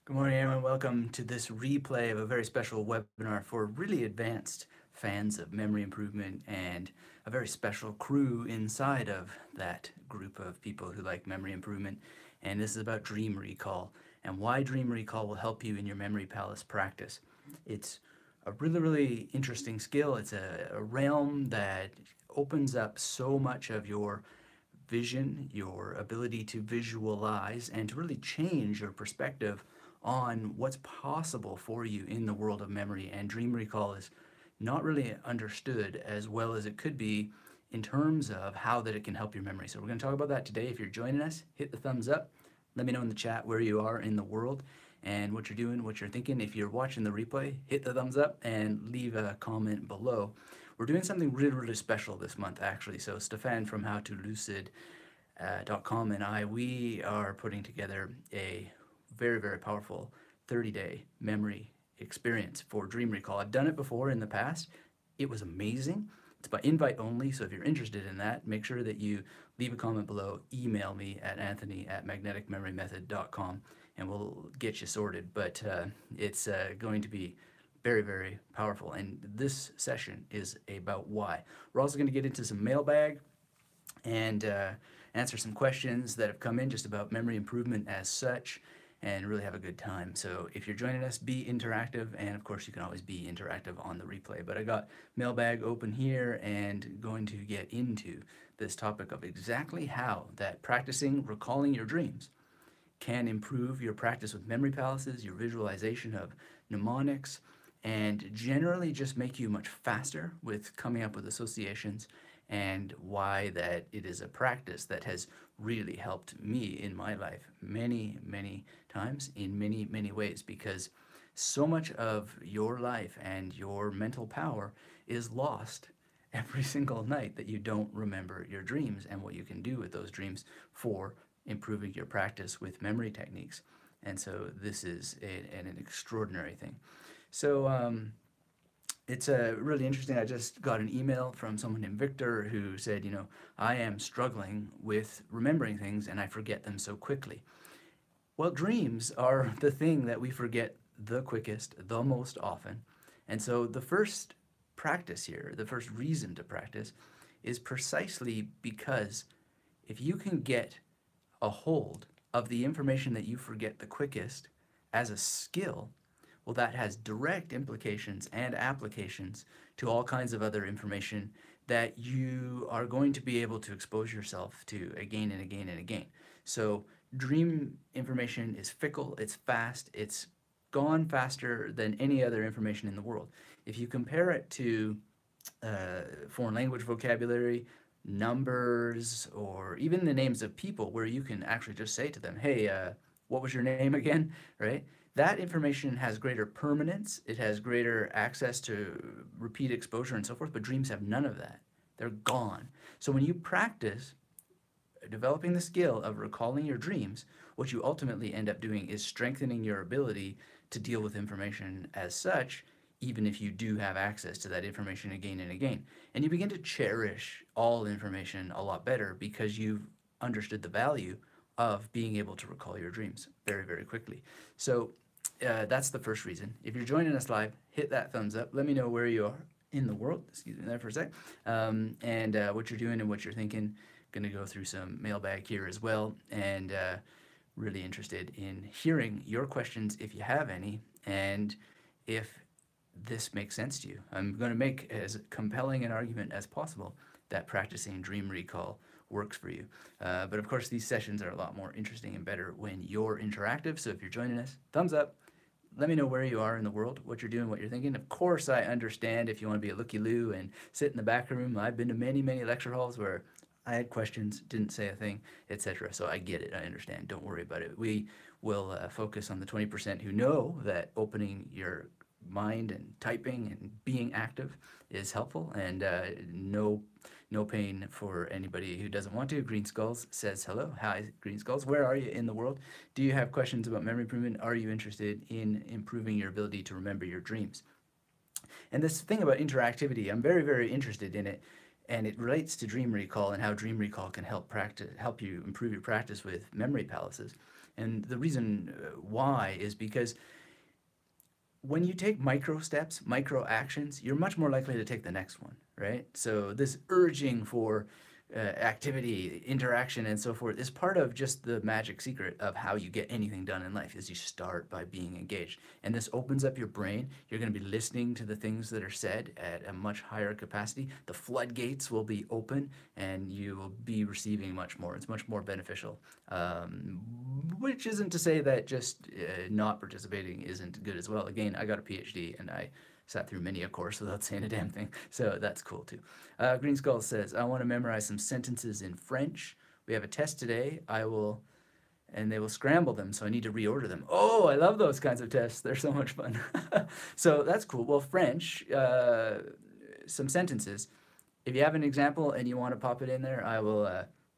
Good morning, everyone. Welcome to this replay of a very special webinar for really advanced fans of memory improvement and a very special crew inside of that group of people who like memory improvement. And this is about dream recall and why dream recall will help you in your memory palace practice. It's a really interesting skill. It's a realm that opens up so much of your vision, your ability to visualize, and to really change your perspective on what's possible for you in the world of memory. And dream recall is not really understood as well as it could be in terms of how that it can help your memory. So we're going to talk about that today. If you're joining us, hit the thumbs up. Let me know in the chat where you are in the world and what you're doing, what you're thinking. If you're watching the replay, hit the thumbs up and leave a comment below. We're doing something really special this month, actually. So Stefan from howtolucid.com and we are putting together a very powerful 30-day memory experience for dream recall. I've done it before in the past. It was amazing. It's by invite only, so if you're interested in that, make sure that you leave a comment below, email me at anthony@magneticmemorymethod.com, and we'll get you sorted. But it's going to be very powerful, and this session is about why. We're also going to get into some mailbag and answer some questions that have come in just about memory improvement as such, and really have a good time. So if you're joining us, be interactive, and of course you can always be interactive on the replay. But I got mailbag open here and going to get into this topic of exactly how that practicing recalling your dreams can improve your practice with memory palaces, your visualization of mnemonics, and generally just make you much faster with coming up with associations, and why that it is a practice that has really helped me in my life many times in many ways, because so much of your life and your mental power is lost every single night that you don't remember your dreams and what you can do with those dreams for improving your practice with memory techniques. And so this is an extraordinary thing. So it's really interesting. I just got an email from someone named Victor who said, I am struggling with remembering things and I forget them so quickly. Well, dreams are the thing that we forget the quickest, the most often. And so the first practice here, the first reason to practice, is precisely because if you can get a hold of the information that you forget the quickest as a skill, well, that has direct implications and applications to all kinds of other information that you are going to be able to expose yourself to again and again and again. So dream information is fickle, it's fast, it's gone faster than any other information in the world. If you compare it to foreign language vocabulary, numbers, or even the names of people, where you can actually just say to them, hey, what was your name again, right? That information has greater permanence, it has greater access to repeat exposure and so forth, but dreams have none of that. They're gone. So when you practice developing the skill of recalling your dreams, what you ultimately end up doing is strengthening your ability to deal with information as such, even if you do have access to that information again and again. And you begin to cherish all information a lot better because you've understood the value of being able to recall your dreams very quickly. So that's the first reason. If you're joining us live, hit that thumbs up. Let me know where you are in the world. Excuse me there for a sec. And what you're doing and what you're thinking. Going to go through some mailbag here as well, and really interested in hearing your questions if you have any, and if this makes sense to you. I'm going to make as compelling an argument as possible that practicing dream recall works for you. But of course, these sessions are a lot more interesting and better when you're interactive. So if you're joining us, thumbs up. Let me know where you are in the world, what you're doing, what you're thinking. Of course, I understand if you want to be a looky-loo and sit in the back room. I've been to many lecture halls where I had questions, didn't say a thing, etc. So I get it, I understand, don't worry about it. We will focus on the 20% who know that opening your mind and typing and being active is helpful, and no pain for anybody who doesn't want to. Green Skulls says hello. Hi, Green Skulls. Where are you in the world? Do you have questions about memory improvement? Are you interested in improving your ability to remember your dreams? And this thing about interactivity, I'm very interested in it. and it relates to dream recall and how dream recall can help you improve your practice with memory palaces. And the reason why is because when you take micro steps, micro actions, you're much more likely to take the next one, right? So this urging for activity, interaction, and so forth is part of just the magic secret of how you get anything done in life. Is you start by being engaged, and this opens up your brain. You're going to be listening to the things that are said at a much higher capacity. The floodgates will be open, and you will be receiving much more. It's much more beneficial. Which isn't to say that just not participating isn't good as well. Again, I got a PhD, and I sat through many a course without saying a damn thing, so that's cool too. Green Skull says, I want to memorize some sentences in French. We have a test today. And they will scramble them, so I need to reorder them. Oh, I love those kinds of tests. They're so much fun. So that's cool. Well, French, some sentences. If you have an example and you want to pop it in there, I will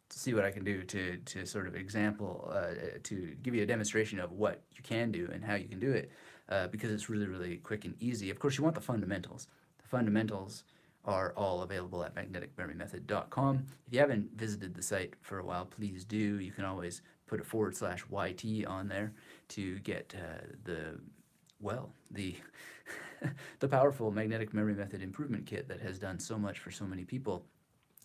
see what I can do to sort of example, to give you a demonstration of what you can do and how you can do it, because it's really, really quick and easy. Of course, you want the fundamentals. The fundamentals are all available at magneticmemorymethod.com. If you haven't visited the site for a while, please do. You can always put a /YT on there to get the the powerful magnetic memory method improvement kit that has done so much for so many people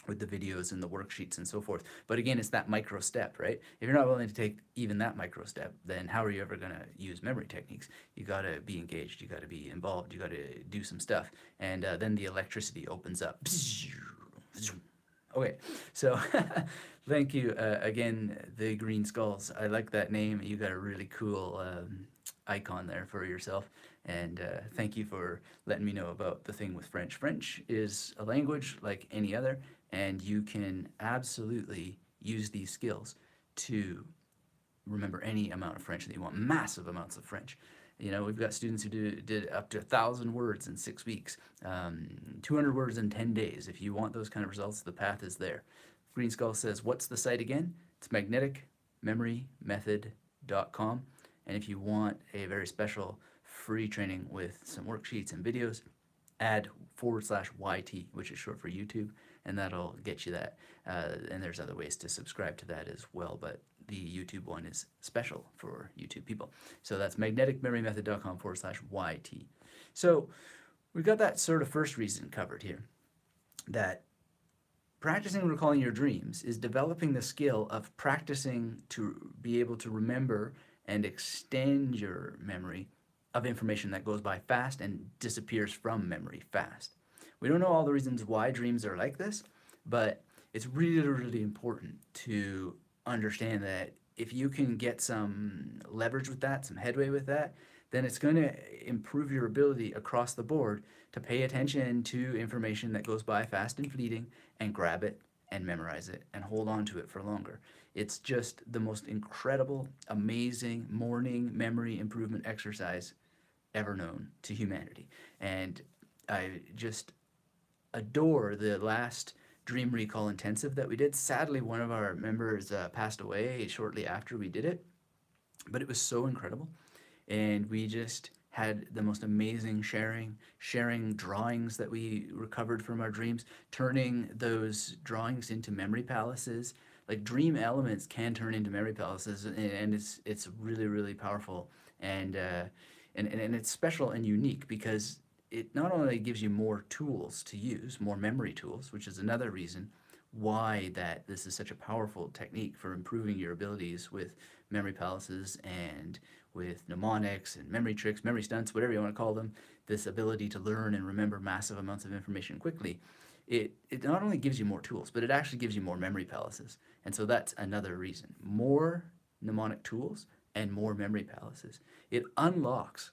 with the videos and the worksheets and so forth. But again, it's that micro step, right? If you're not willing to take even that micro step, then how are you ever going to use memory techniques? You got to be engaged. You got to be involved. You got to do some stuff. And then the electricity opens up. Okay, so thank you again, the Green Skulls. I like that name. You got a really cool icon there for yourself. And thank you for letting me know about the thing with French. French is a language like any other, and you can absolutely use these skills to remember any amount of French that you want, massive amounts of French. You know, we've got students who did up to 1,000 words in 6 weeks, 200 words in 10 days. If you want those kind of results, the path is there. Green Skull says, what's the site again? It's magneticmemorymethod.com. And if you want a very special free training with some worksheets and videos, add /YT, which is short for YouTube, and that'll get you that. And there's other ways to subscribe to that as well, but the YouTube one is special for YouTube people. So that's magneticmemorymethod.com /YT. So we've got that sort of first reason covered here, that practicing recalling your dreams is developing the skill of practicing to be able to remember and extend your memory of information that goes by fast and disappears from memory fast. We don't know all the reasons why dreams are like this, but it's really, really important to understand that if you can get some leverage with that, some headway with that, then it's going to improve your ability across the board to pay attention to information that goes by fast and fleeting and grab it and memorize it and hold on to it for longer. It's just the most incredible, amazing morning memory improvement exercise ever known to humanity. And I just adore the last Dream Recall Intensive that we did. Sadly, one of our members passed away shortly after we did it, but it was so incredible. And we just had the most amazing sharing drawings that we recovered from our dreams, turning those drawings into memory palaces. Like, dream elements can turn into memory palaces, and it's really, really powerful. And it's special and unique because it not only gives you more tools to use, more memory tools, which is another reason why that this is such a powerful technique for improving your abilities with memory palaces and with mnemonics and memory tricks, memory stunts, whatever you want to call them, this ability to learn and remember massive amounts of information quickly. It not only gives you more tools, but it actually gives you more memory palaces. And so that's another reason. More mnemonic tools and more memory palaces. It unlocks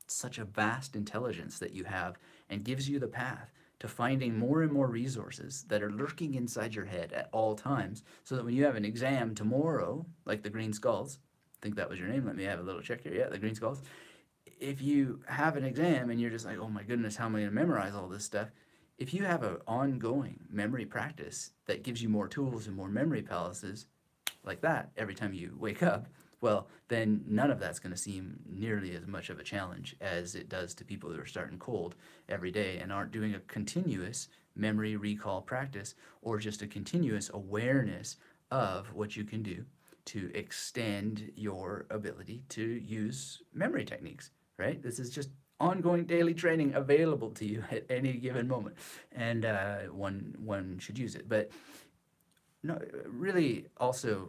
such a vast intelligence that you have and gives you the path to finding more and more resources that are lurking inside your head at all times, so that when you have an exam tomorrow, like the Green Skulls, I think that was your name, let me have a little check here, yeah, the Green Skulls. If you have an exam and you're just like, oh my goodness, how am I going to memorize all this stuff? If you have an ongoing memory practice that gives you more tools and more memory palaces, like that, every time you wake up, well, then none of that's going to seem nearly as much of a challenge as it does to people who are starting cold every day and aren't doing a continuous memory recall practice or just a continuous awareness of what you can do to extend your ability to use memory techniques, right? This is just ongoing daily training available to you at any given moment, and one should use it. But no, really, also,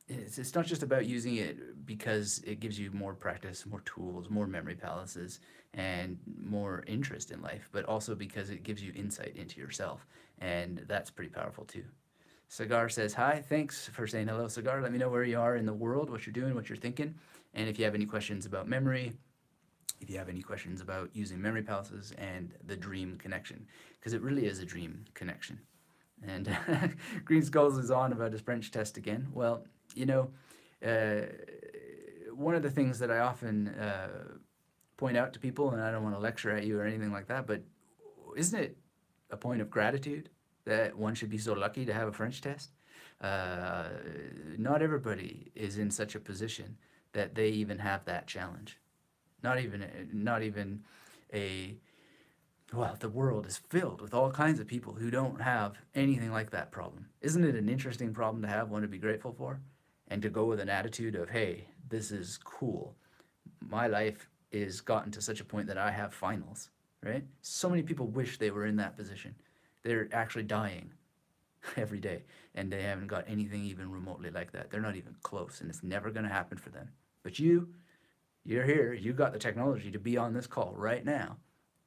it's not just about using it because it gives you more practice, more tools, more memory palaces, and more interest in life, but also because it gives you insight into yourself, and that's pretty powerful too. Cigar says, hi, thanks for saying hello, Cigar. Let me know where you are in the world, what you're doing, what you're thinking, and if you have any questions about memory, if you have any questions about using memory palaces and the dream connection, because it really is a dream connection. And Green Skulls is on about his French test again. Well, you know, uh, one of the things that I often point out to people, and I don't want to lecture at you or anything like that, but isn't it a point of gratitude that one should be so lucky to have a French test? Uh, Not everybody is in such a position that they even have that challenge. Not even a well, the world is filled with all kinds of people who don't have anything like that problem. Isn't it an interesting problem to have, one to be grateful for? And to go with an attitude of, hey, this is cool. My life is gotten to such a point that I have finals, right? So many people wish they were in that position. They're actually dying every day, and they haven't got anything even remotely like that. They're not even close, and it's never going to happen for them. But you're here. You got the technology to be on this call right now,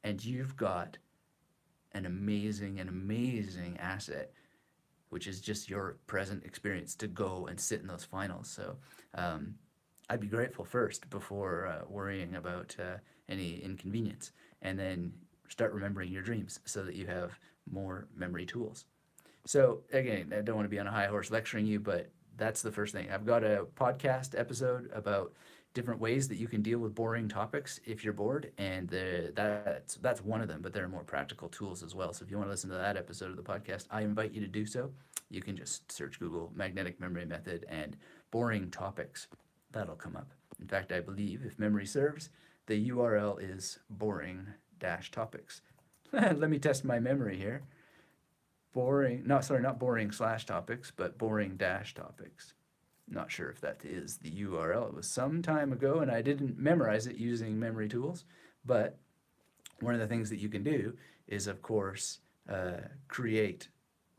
and you've got an amazing asset, which is just your present experience to go and sit in those finals. So I'd be grateful first before worrying about any inconvenience, and then start remembering your dreams so that you have more memory tools. So again, I don't want to be on a high horse lecturing you, but that's the first thing. I've got a podcast episode about different ways that you can deal with boring topics if you're bored, and that's one of them, but there are more practical tools as well. So if you want to listen to that episode of the podcast, I invite you to do so. You can just search Google magnetic memory method and boring topics. That'll come up. In fact, I believe, if memory serves, the URL is boring-topics. Let me test my memory here. Not boring/topics, but boring-topics. Not sure if that is the URL. It was some time ago, and I didn't memorize it using memory tools. But one of the things that you can do is, of course, create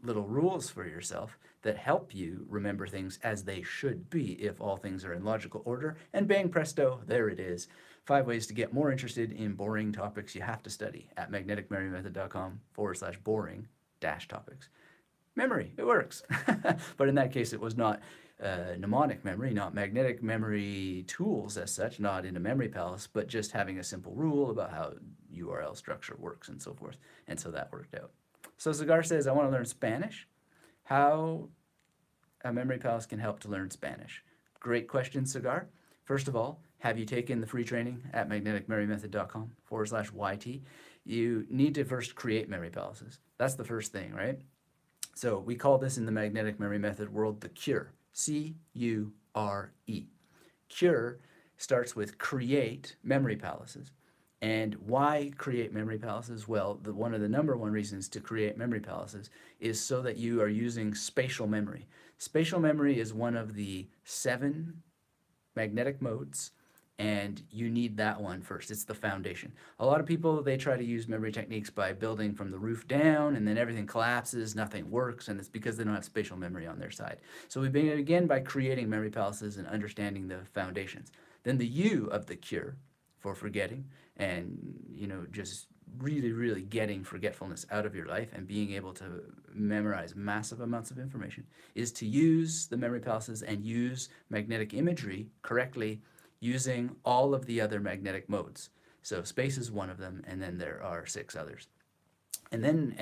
little rules for yourself that help you remember things as they should be if all things are in logical order. And bang, presto, there it is. 5 ways to get more interested in boring topics you have to study at magneticmemorymethod.com/boring-topics. Memory, it works. But in that case, it was not mnemonic memory, not magnetic memory tools as such, not in a memory palace, but just having a simple rule about how URL structure works and so forth. And so that worked out. So Cigar says, I want to learn Spanish. How a memory palace can help to learn Spanish. Great question, Cigar. First of all, have you taken the free training at magneticmemorymethod.com/YT? You need to first create memory palaces. That's the first thing, right? So we call this in the magnetic memory method world the cure. C-U-R-E. Cure starts with create memory palaces. And why create memory palaces? Well, one of the number one reasons to create memory palaces is so that you are using spatial memory. Spatial memory is one of the 7 magnetic modes, and you need that one first. It's the foundation. A lot of people, they try to use memory techniques by building from the roof down, and then everything collapses, nothing works, and it's because they don't have spatial memory on their side. So we begin by creating memory palaces and understanding the foundations. Then the U of the cure, for forgetting, and just really getting forgetfulness out of your life and being able to memorize massive amounts of information, is to use the memory palaces and use magnetic imagery correctly using all of the other magnetic modes. So space is one of them, and then there are 6 others. And then,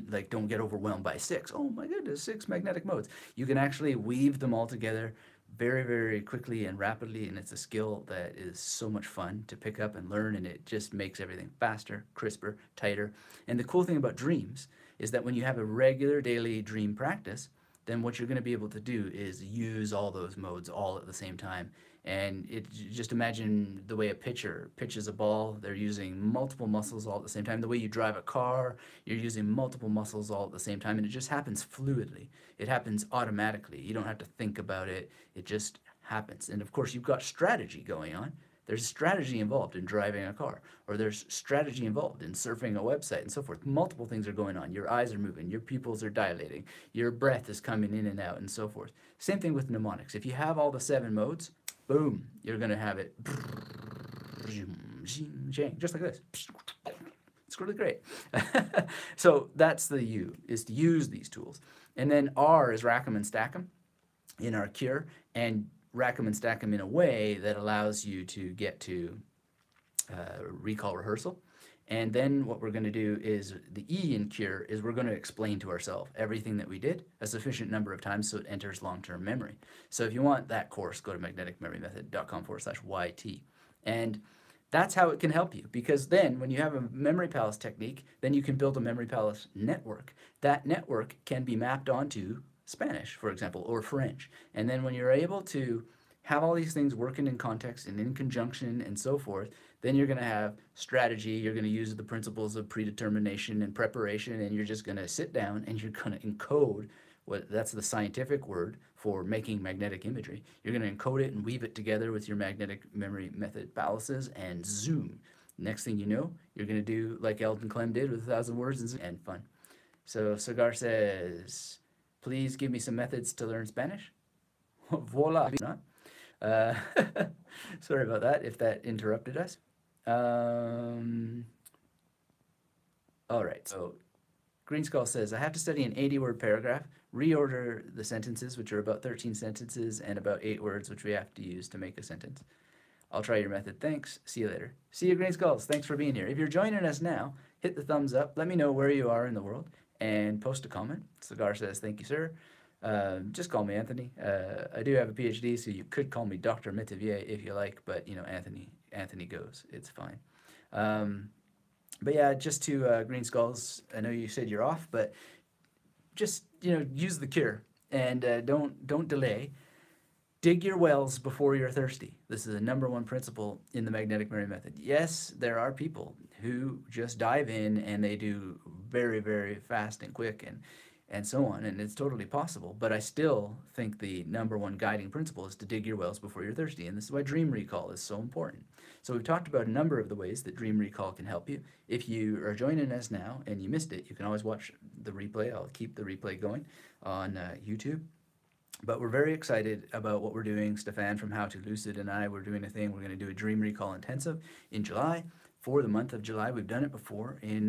like, don't get overwhelmed by 6. Oh my goodness, 6 magnetic modes. You can actually weave them all together very quickly and rapidly, and it's a skill that is so much fun to pick up and learn, and it just makes everything faster, crisper, tighter. And the cool thing about dreams is that when you have a regular daily dream practice, then what you're going to be able to do is use all those modes all at the same time. And just imagine the way a pitcher pitches a ball. They're using multiple muscles all at the same time. The way you drive a car, you're using multiple muscles all at the same time, and it just happens fluidly. It happens automatically. You don't have to think about it. It just happens. And of course, you've got strategy going on. There's strategy involved in driving a car, or there's strategy involved in surfing a website and so forth. Multiple things are going on. Your eyes are moving, your pupils are dilating, your breath is coming in and out and so forth. Same thing with mnemonics. If you have all the 7 modes, boom, you're going to have it just like this. It's really great. So that's the U, is to use these tools. And then R is rack 'em and stack 'em in our cure, and rack 'em and stack 'em in a way that allows you to get to recall rehearsal. And then what we're going to do is the E in cure is we're going to explain to ourselves everything that we did a sufficient number of times so it enters long-term memory. So if you want that course, go to magneticmemorymethod.com/YT. And that's how it can help you, because then when you have a memory palace technique, then you can build a memory palace network. That network can be mapped onto Spanish, for example, or French. And then when you're able to have all these things working in context and in conjunction and so forth, then you're going to have strategy. You're going to use the principles of predetermination and preparation, and you're just going to sit down and you're going to encode that's the scientific word for making magnetic imagery. You're going to encode it and weave it together with your magnetic memory method palaces, and zoom. Next thing you know, you're going to do like Eldon Clem did with 1,000 words and fun. So Cigar says, please give me some methods to learn Spanish. Voila. Sorry about that, if that interrupted us. All right, so Green Skull says, I have to study an 80-word paragraph, reorder the sentences, which are about 13 sentences, and about 8 words, which we have to use to make a sentence. I'll try your method. Thanks. See you later. See you, Green Skulls. Thanks for being here. If you're joining us now, hit the thumbs up. Let me know where you are in the world, and post a comment. Cigar says, thank you, sir. Just call me Anthony. I do have a PhD, so you could call me Dr. Metivier if you like, but, you know, Anthony goes. It's fine. But yeah, just to Green Skulls, I know you said you're off, but just, you know, use the cure, and don't delay. Dig your wells before you're thirsty. This is the #1 principle in the magnetic memory method. Yes, there are people who just dive in and they do very, very fast and quick and so on, and it's totally possible. But I still think the #1 guiding principle is to dig your wells before you're thirsty, and this is why dream recall is so important. So we've talked about a number of the ways that dream recall can help you. If you are joining us now and you missed it, you can always watch the replay. I'll keep the replay going on YouTube. But we're very excited about what we're doing. Stefan from How to Lucid and I, we're doing a thing. We're going to do a dream recall intensive in July. For the month of July, we've done it before in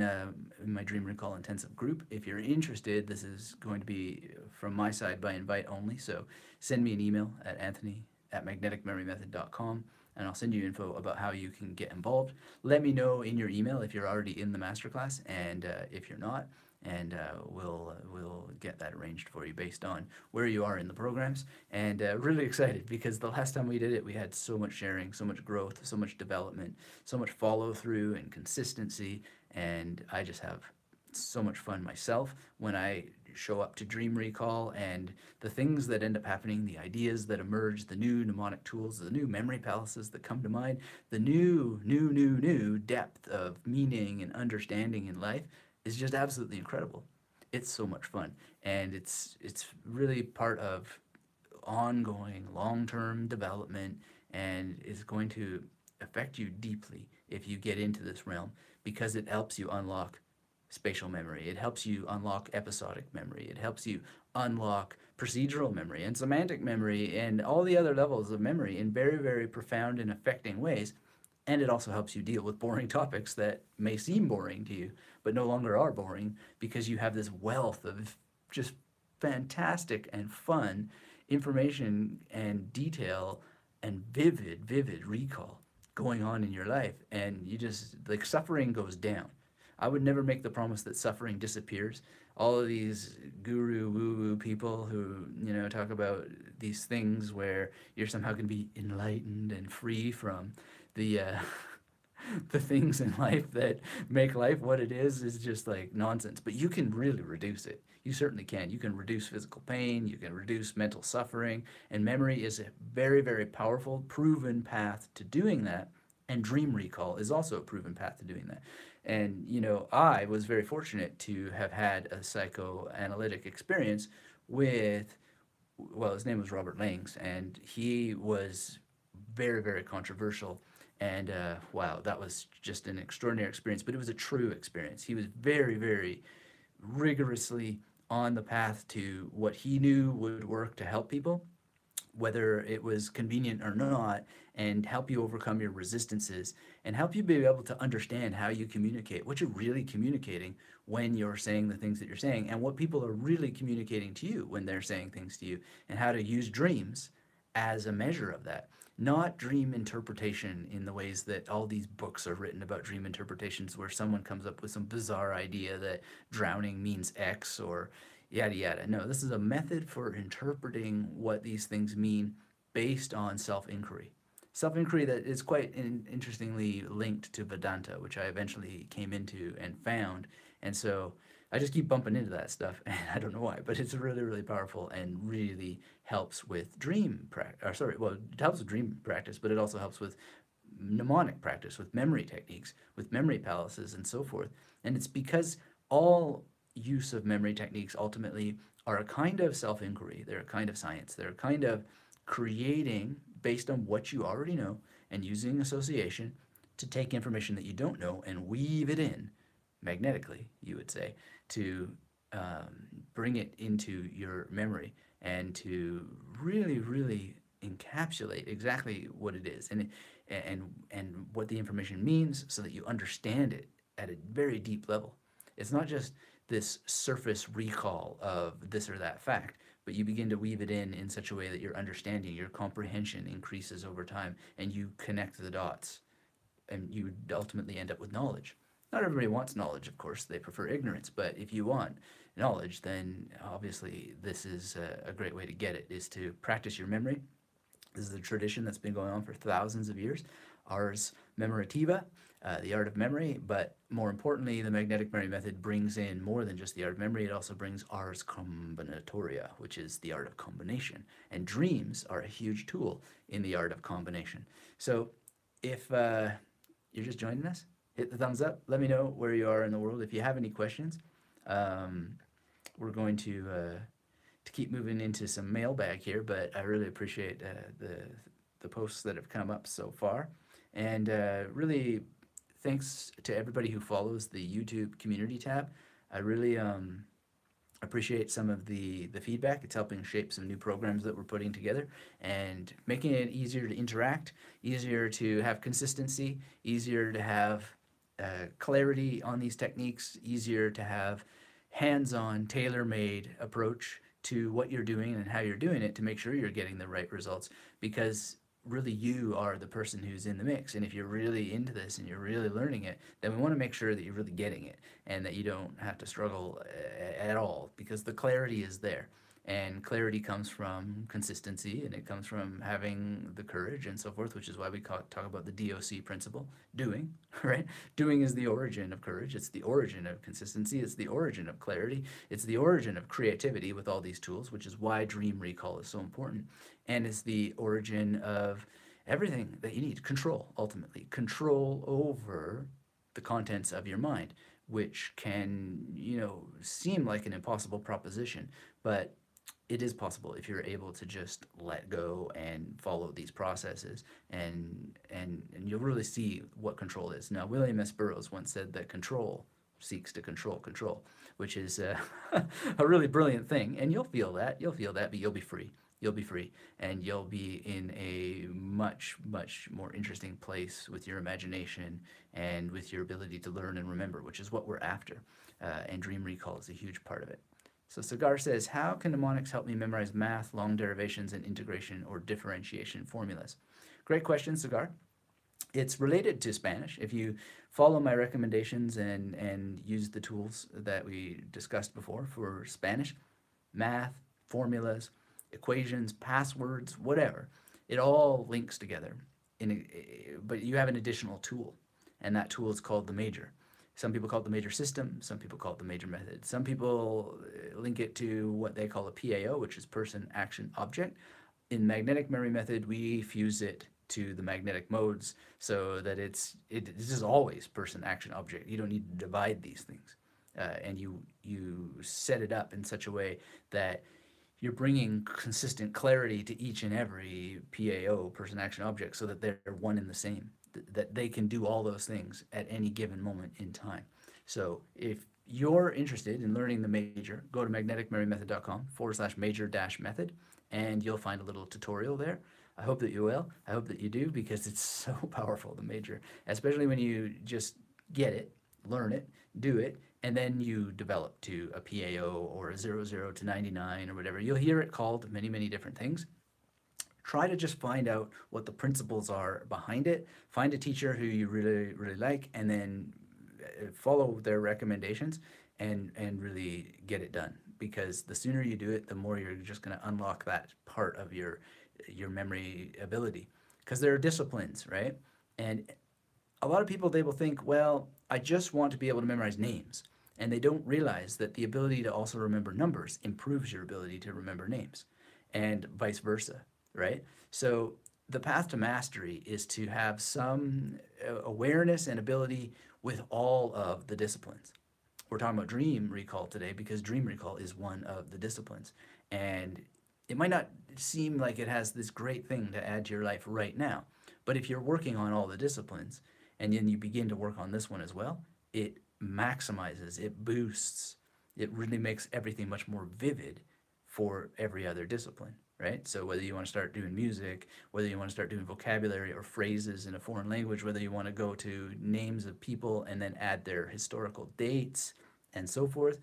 my Dream Recall Intensive group. If you're interested, this is going to be from my side by invite only. So send me an email at anthony@magneticmemorymethod.com, and I'll send you info about how you can get involved. Let me know in your email if you're already in the masterclass, and if you're not, and we'll get that arranged for you based on where you are in the programs. And really excited, because the last time we did it, we had so much sharing, so much growth, so much development, so much follow through and consistency, and I just have so much fun myself when I show up to Dream Recall, and the things that end up happening, the ideas that emerge, the new mnemonic tools, the new memory palaces that come to mind, the new depth of meaning and understanding in life is just absolutely incredible. It's so much fun, and it's really part of ongoing long-term development, and is going to affect you deeply if you get into this realm, because it helps you unlock spatial memory. It helps you unlock episodic memory. It helps you unlock procedural memory and semantic memory and all the other levels of memory in very, very profound and affecting ways. And it also helps you deal with boring topics that may seem boring to you, but no longer are boring, because you have this wealth of just fantastic and fun information and detail and vivid recall going on in your life. And you just, like, suffering goes down. I would never make the promise that suffering disappears. All of these guru woo-woo people who, you know, talk about these things where you're somehow going to be enlightened and free from the the things in life that make life what it is just like nonsense. But you can really reduce it. You certainly can. You can reduce physical pain, you can reduce mental suffering, and memory is a very, very powerful, proven path to doing that. And dream recall is also a proven path to doing that. And, you know, I was very fortunate to have had a psychoanalytic experience with, well, his name was Robert Langs, and he was very, very controversial. And wow, that was just an extraordinary experience, but it was a true experience. He was very, very rigorously on the path to what he knew would work to help people, whether it was convenient or not, and help you overcome your resistances and help you be able to understand how you communicate, what you're really communicating when you're saying the things that you're saying, and what people are really communicating to you when they're saying things to you, and how to use dreams as a measure of that. Not dream interpretation in the ways that all these books are written about dream interpretations, where someone comes up with some bizarre idea that drowning means X or yada yada. No, this is a method for interpreting what these things mean based on self inquiry. Self inquiry that is quite interestingly linked to Vedanta, which I eventually came into and found. And so I just keep bumping into that stuff, and I don't know why, but it's really, really powerful and really helps with dream practice. Or sorry, well, it helps with dream practice, but it also helps with mnemonic practice, with memory techniques, with memory palaces, and so forth. And it's because all use of memory techniques ultimately are a kind of self inquiry. They're a kind of science. They're a kind of creating based on what you already know and using association to take information that you don't know and weave it in magnetically, you would say, to bring it into your memory and to really, really encapsulate exactly what it is and what the information means so that you understand it at a very deep level. It's not just this surface recall of this or that fact, but you begin to weave it in such a way that your understanding, your comprehension increases over time, and you connect the dots, and you ultimately end up with knowledge. Not everybody wants knowledge, of course. They prefer ignorance. But if you want knowledge, then obviously this is a great way to get it, is to practice your memory. This is a tradition that's been going on for thousands of years. Ars memorativa, the art of memory, but more importantly, the magnetic memory method brings in more than just the art of memory. It also brings ars combinatoria, which is the art of combination. And dreams are a huge tool in the art of combination. So if you're just joining us, hit the thumbs up. Let me know where you are in the world. If you have any questions, we're going to keep moving into some mailbag here, but I really appreciate the posts that have come up so far. And really, thanks to everybody who follows the YouTube community tab. I really appreciate some of the feedback. It's helping shape some new programs that we're putting together and making it easier to interact, easier to have consistency, easier to have clarity on these techniques, easier to have hands-on, tailor-made approach to what you're doing and how you're doing it to make sure you're getting the right results, because really you are the person who's in the mix. And if you're really into this and you're really learning it, then we want to make sure that you're really getting it and that you don't have to struggle at all, because the clarity is there. And clarity comes from consistency, and it comes from having the courage and so forth, which is why we talk about the DOC principle, doing, right? Doing is the origin of courage. It's the origin of consistency. It's the origin of clarity. It's the origin of creativity with all these tools, which is why dream recall is so important. And it's the origin of everything that you need. Control, ultimately. Control over the contents of your mind, which can, you know, seem like an impossible proposition, but it is possible if you're able to just let go and follow these processes, and you'll really see what control is. Now, William S. Burroughs once said that control seeks to control control, which is a really brilliant thing, and you'll feel that, but you'll be free. You'll be free, and you'll be in a much, much more interesting place with your imagination and with your ability to learn and remember, which is what we're after, and dream recall is a huge part of it. So Cigar says, how can mnemonics help me memorize math, long derivations, and integration or differentiation formulas? Great question, Cigar. It's related to Spanish. If you follow my recommendations and use the tools that we discussed before for Spanish, math, formulas, equations, passwords, whatever, it all links together. But you have an additional tool. and that tool is called the major. Some people call it the major system, some people call it the major method. Some people link it to what they call a PAO, which is person, action, object. In magnetic memory method, we fuse it to the magnetic modes so that this is always person, action, object. You don't need to divide these things. And you set it up in such a way that you're bringing consistent clarity to each and every PAO, person, action, object, so that they're one and the same, that they can do all those things at any given moment in time. So if you're interested in learning the major, go to magneticmemorymethod.com/major-method, and you'll find a little tutorial there. I hope that you will. I hope that you do, because it's so powerful, the major, especially when you just get it, learn it, do it, and then you develop to a PAO or a 00 to 99 or whatever. You'll hear it called many, many different things. Try to just find out what the principles are behind it. Find a teacher who you really, really like, and then follow their recommendations and really get it done. Because the sooner you do it, the more you're just going to unlock that part of your memory ability. Because there are disciplines, right? And a lot of people, they will think, well, I just want to be able to memorize names. And they don't realize that the ability to also remember numbers improves your ability to remember names, and vice versa, right? So the path to mastery is to have some awareness and ability with all of the disciplines. We're talking about dream recall today because dream recall is one of the disciplines. And it might not seem like it has this great thing to add to your life right now, but if you're working on all the disciplines and then you begin to work on this one as well, it maximizes, it boosts, it really makes everything much more vivid for every other discipline, right? So whether you want to start doing music, whether you want to start doing vocabulary or phrases in a foreign language, whether you want to go to names of people and then add their historical dates and so forth,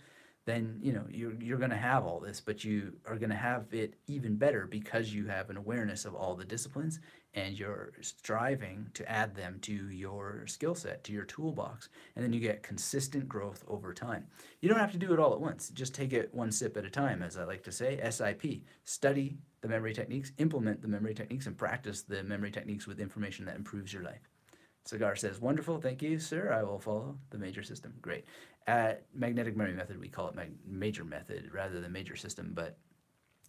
then you're going to have all this, but you are going to have it even better because you have an awareness of all the disciplines and you're striving to add them to your skill set, to your toolbox, and then you get consistent growth over time. You don't have to do it all at once. Just take it one sip at a time, as I like to say. SIP, study the memory techniques, implement the memory techniques, and practice the memory techniques with information that improves your life. Cigar says, wonderful, thank you, sir. I will follow the major system. Great. At magnetic memory method, we call it major method rather than major system, but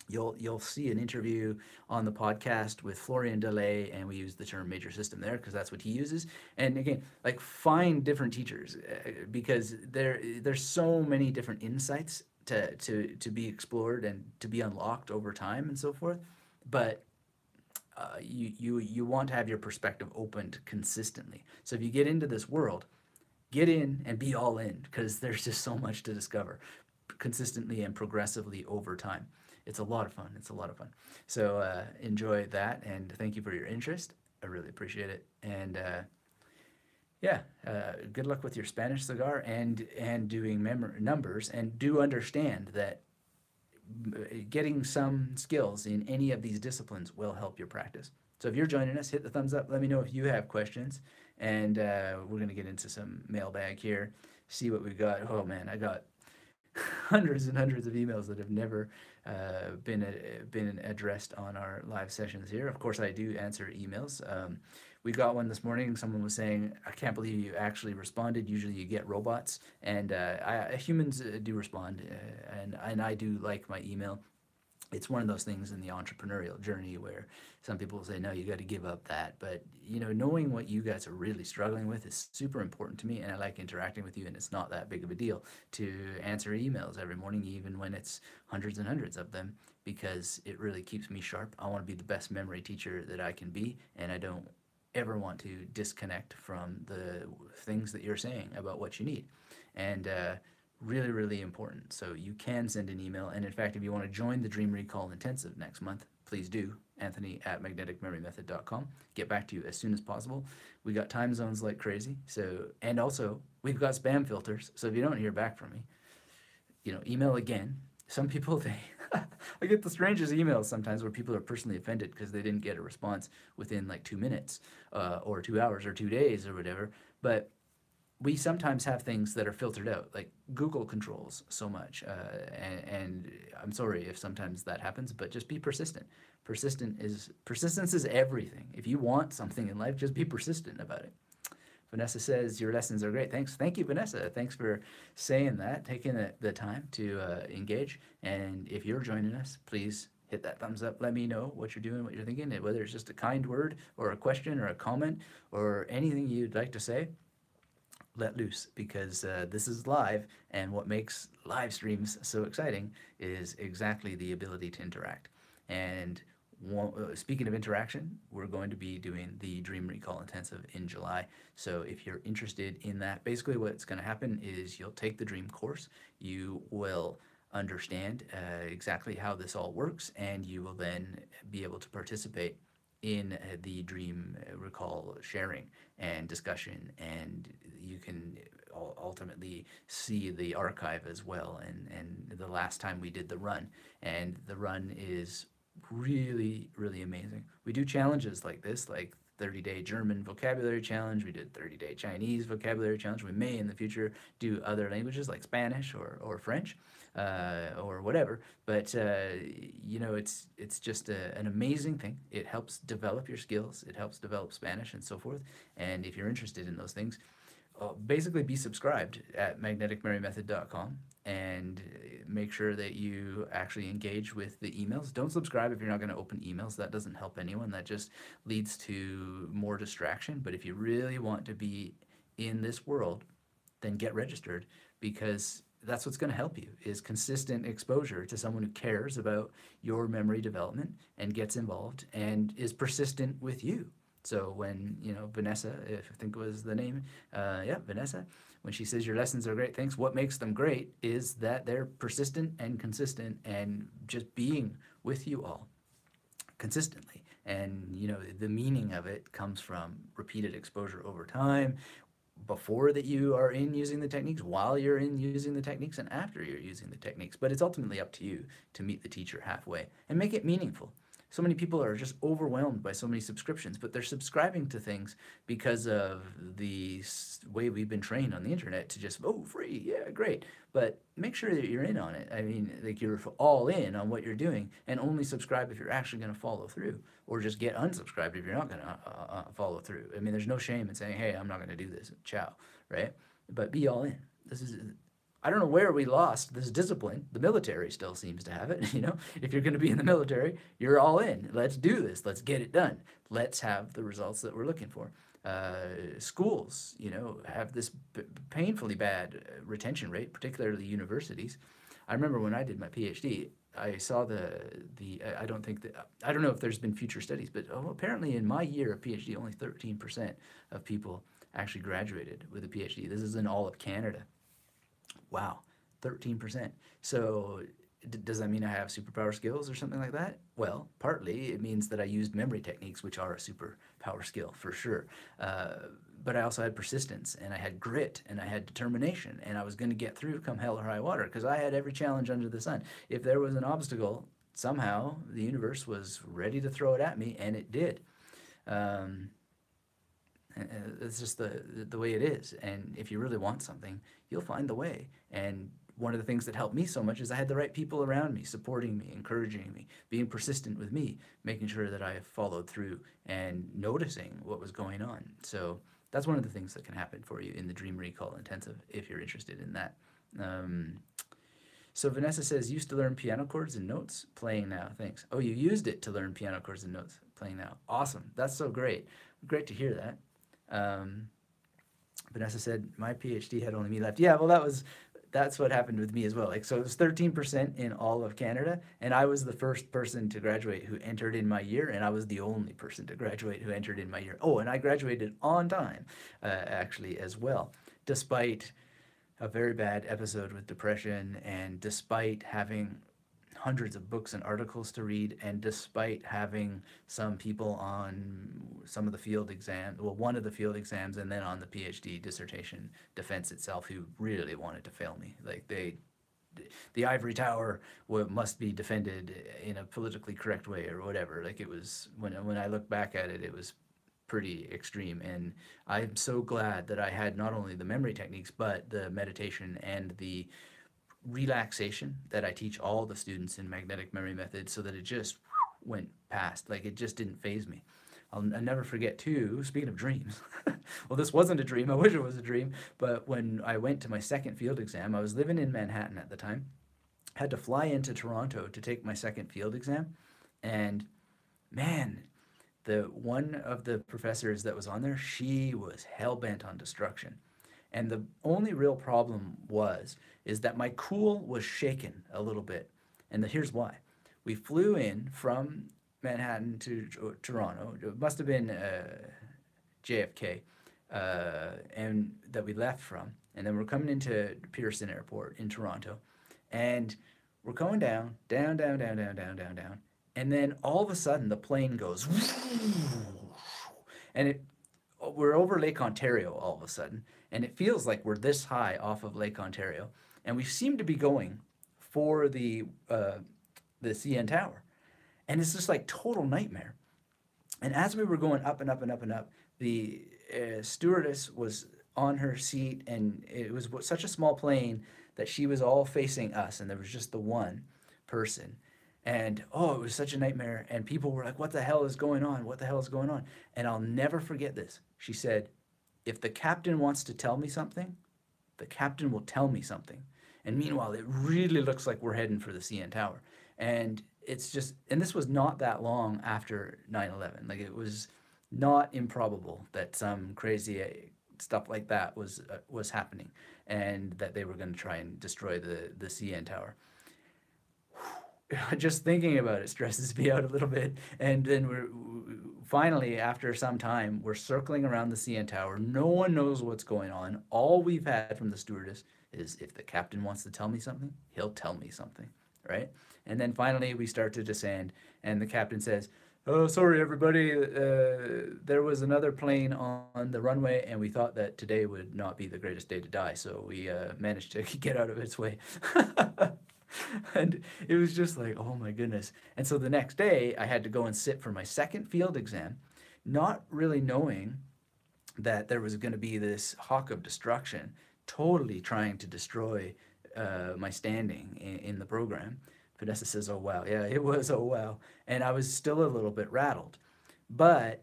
you'll see an interview on the podcast with Florian Delay, and we use the term major system there because that's what he uses. And again, like, find different teachers because there's so many different insights to be explored and to be unlocked over time and so forth. But you want to have your perspective opened consistently. So if you get into this world, get in and be all in, because there's just so much to discover consistently and progressively over time. It's a lot of fun. It's a lot of fun. So enjoy that, and thank you for your interest. I really appreciate it. And good luck with your Spanish, Cigar, and doing numbers, and do understand that getting some skills in any of these disciplines will help your practice. So if you're joining us, hit the thumbs up. Let me know if you have questions. And we're going to get into some mailbag here, see what we've got. Oh, man, I got hundreds and hundreds of emails that have never been addressed on our live sessions here. Of course, I do answer emails. We got one this morning. Someone was saying, I can't believe you actually responded. Usually you get robots. And humans do respond, and I do like my email. It's one of those things in the entrepreneurial journey where some people will say, no, you got to give up that. But, knowing what you guys are really struggling with is super important to me, and I like interacting with you, and it's not that big of a deal to answer emails every morning, even when it's hundreds and hundreds of them, because it really keeps me sharp. I want to be the best memory teacher that I can be, and I don't ever want to disconnect from the things that you're saying about what you need. And really, really important. So you can send an email. And in fact, if you want to join the Dream Recall Intensive next month, please do. Anthony@magneticmemorymethod.com. Get back to you as soon as possible. We got time zones like crazy. And also we've got spam filters. So if you don't hear back from me, email again. Some people, I get the strangest emails sometimes where people are personally offended because they didn't get a response within like 2 minutes or 2 hours or 2 days or whatever. But we sometimes have things that are filtered out, like Google controls so much. And I'm sorry if sometimes that happens, but just be persistent. Persistence is everything. If you want something in life, just be persistent about it. Vanessa says, your lessons are great. Thanks. Thank you, Vanessa. Thanks for saying that, taking the time to engage. And if you're joining us, please hit that thumbs up. Let me know what you're doing, what you're thinking, whether it's just a kind word or a question or a comment or anything you'd like to say. Let loose, because this is live, and what makes live streams so exciting is exactly the ability to interact. And speaking of interaction, we're going to be doing the Dream Recall Intensive in July. So if you're interested in that, basically what's going to happen is you'll take the Dream course, you will understand exactly how this all works, and you will then be able to participate in the Dream Recall sharing and discussion, and you can ultimately see the archive as well, and the last time we did the run, and the run is really, really amazing. We do challenges like this, like 30-day German vocabulary challenge. We did 30-day Chinese vocabulary challenge. We may in the future do other languages like Spanish or French or whatever. But you know, it's just an amazing thing. It helps develop your skills. It helps develop Spanish and so forth. And if you're interested in those things, basically be subscribed at magneticmarymethod.com and make sure that you actually engage with the emails. Don't subscribe if you're not going to open emails. That doesn't help anyone. That just leads to more distraction. But if you really want to be in this world, then get registered, because that's what's going to help you, is consistent exposure to someone who cares about your memory development and gets involved and is persistent with you. So when, you know, Vanessa, if I think was the name, yeah, Vanessa, when she says your lessons are great, thanks, what makes them great is that they're persistent and consistent and just being with you all consistently. And, you know, the meaning of it comes from repeated exposure over time, before that you are in using the techniques, while you're in using the techniques, and after you're using the techniques. But it's ultimately up to you to meet the teacher halfway and make it meaningful. So many people are just overwhelmed by so many subscriptions, but they're subscribing to things because of the way we've been trained on the internet to just, oh, free, yeah, great. But make sure that you're in on it. I mean, like, you're all in on what you're doing, and only subscribe if you're actually going to follow through, or just get unsubscribed if you're not going to follow through. I mean, there's no shame in saying, hey, I'm not going to do this, ciao, right? But be all in. This is, I don't know where we lost this discipline. The military still seems to have it. You know, if you're going to be in the military, you're all in. Let's do this. Let's get it done. Let's have the results that we're looking for. Schools, you know, have this painfully bad retention rate, particularly universities. I remember when I did my PhD, I saw I don't think that, I don't know if there's been future studies, but apparently in my year of PhD, only 13% of people actually graduated with a PhD. This is in all of Canada. Wow, 13%. So does that mean I have superpower skills or something like that? Well, partly it means that I used memory techniques, which are a superpower skill for sure. But I also had persistence, and I had grit, and I had determination, and I was going to get through come hell or high water, because I had every challenge under the sun. If there was an obstacle, somehow the universe was ready to throw it at me, and it did. It's just the way it is. And if you really want something, you'll find the way. And one of the things that helped me so much is I had the right people around me, supporting me, encouraging me, being persistent with me, making sure that I followed through and noticing what was going on. So that's one of the things that can happen for you in the Dream Recall Intensive, if you're interested in that. So Vanessa says, used to learn piano chords and notes, playing now, thanks. Oh, you used it to learn piano chords and notes, playing now. Awesome, that's so great. Great to hear that. Vanessa said, my PhD had only me left. Yeah, well, that's what happened with me as well. Like, so it was 13% in all of Canada, and I was the first person to graduate who entered in my year, and I was the only person to graduate who entered in my year. Oh, and I graduated on time, actually, as well, despite a very bad episode with depression, and despite having hundreds of books and articles to read, and despite having some people on some of the field exams, well, one of the field exams, and then on the PhD dissertation defense itself, who really wanted to fail me. Like, the ivory tower must be defended in a politically correct way or whatever. Like, it was, when I look back at it, it was pretty extreme. And I'm so glad that I had not only the memory techniques, but the meditation and the relaxation that I teach all the students in Magnetic Memory Method, so that it just went past. Like, it just didn't faze me. I'll never forget too, speaking of dreams. Well, this wasn't a dream. I wish it was a dream. But when I went to my second field exam, I was living in Manhattan at the time, had to fly into Toronto to take my second field exam. And man, the one of the professors that was on there, she was hell bent on destruction. And the only real problem is that my cool was shaken a little bit. And here's why. We flew in from Manhattan to Toronto. It must have been JFK, and that we left from. And then we're coming into Pearson Airport in Toronto. And we're going down, down, down, down, down, down, down, down. And then all of a sudden the plane goes, and we're over Lake Ontario all of a sudden, and it feels like we're this high off of Lake Ontario, and we seem to be going for the CN Tower, and it's just like total nightmare. And as we were going up and up and up and up, the stewardess was on her seat, and it was such a small plane that she was all facing us, and there was just the one person. And oh, it was such a nightmare. And people were like, what the hell is going on? What the hell is going on? And I'll never forget this. She said, if the captain wants to tell me something, the captain will tell me something. And meanwhile, it really looks like we're heading for the CN Tower. And it's just, and this was not that long after 9/11. Like, it was not improbable that some crazy stuff like that was happening, and that they were going to try and destroy the CN Tower. Just thinking about it stresses me out a little bit. And then we're finally, after some time, we're circling around the CN Tower. No one knows what's going on. All we've had from the stewardess is, if the captain wants to tell me something, he'll tell me something, right? And then finally we start to descend, and the captain says, oh, sorry, everybody, there was another plane on the runway, and we thought that today would not be the greatest day to die, so we managed to get out of its way. And it was just like, oh my goodness. And so the next day, I had to go and sit for my second field exam, not really knowing that there was going to be this hawk of destruction totally trying to destroy my standing in the program. Vanessa says, oh wow. Yeah, it was, oh wow. And I was still a little bit rattled. But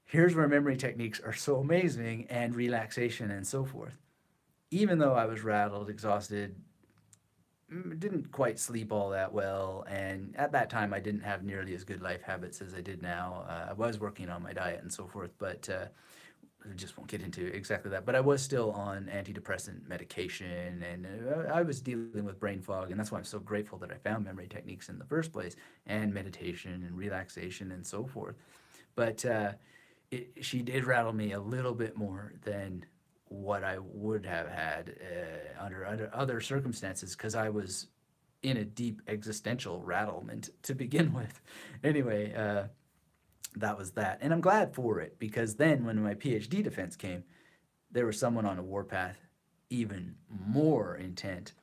here's where memory techniques are so amazing, and relaxation and so forth. Even though I was rattled, exhausted, didn't quite sleep all that well, and at that time I didn't have nearly as good life habits as I did now. I was working on my diet and so forth, but I just won't get into exactly that. But I was still on antidepressant medication, and I was dealing with brain fog, and that's why I'm so grateful that I found memory techniques in the first place, and meditation and relaxation and so forth. But she did rattle me a little bit more than what I would have had under other circumstances, because I was in a deep existential rattlement to begin with. Anyway, that was that. And I'm glad for it, because then when my PhD defense came, there was someone on a warpath even more intent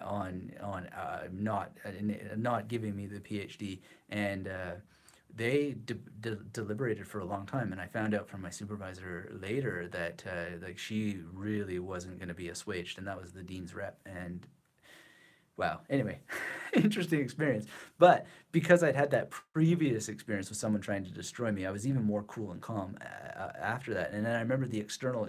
on not giving me the PhD, and they deliberated for a long time, and I found out from my supervisor later that like, she really wasn't going to be assuaged, and that was the dean's rep. And wow, anyway, interesting experience. But because I'd had that previous experience with someone trying to destroy me, I was even more cool and calm after that. And then I remember the external,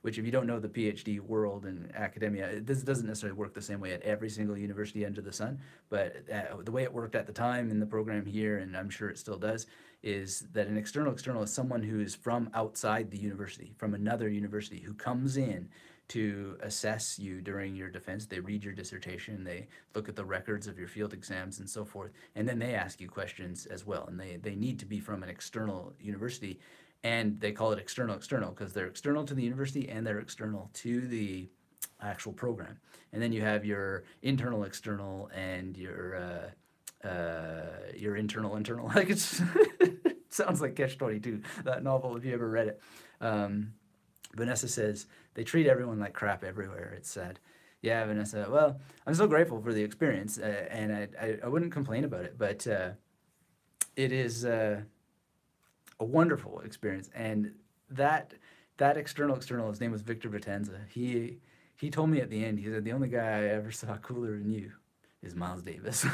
which, if you don't know the PhD world and academia, this doesn't necessarily work the same way at every single university under the sun, but the way it worked at the time in the program here, and I'm sure it still does, is that an external is someone who is from outside the university, from another university, who comes in to assess you during your defense. They read your dissertation, they look at the records of your field exams and so forth, and then they ask you questions as well. And they need to be from an external university, and they call it external because they're external to the university and they're external to the actual program. And then you have your internal external and your internal. Like, it's it sounds like Catch-22, that novel, if you ever read it. Vanessa says, they treat everyone like crap everywhere. It's sad. Yeah, Vanessa. Well, I'm so grateful for the experience, and I wouldn't complain about it, but it is a wonderful experience. And that external, his name was Victor Vitanza. He told me at the end, he said, the only guy I ever saw cooler than you is Miles Davis.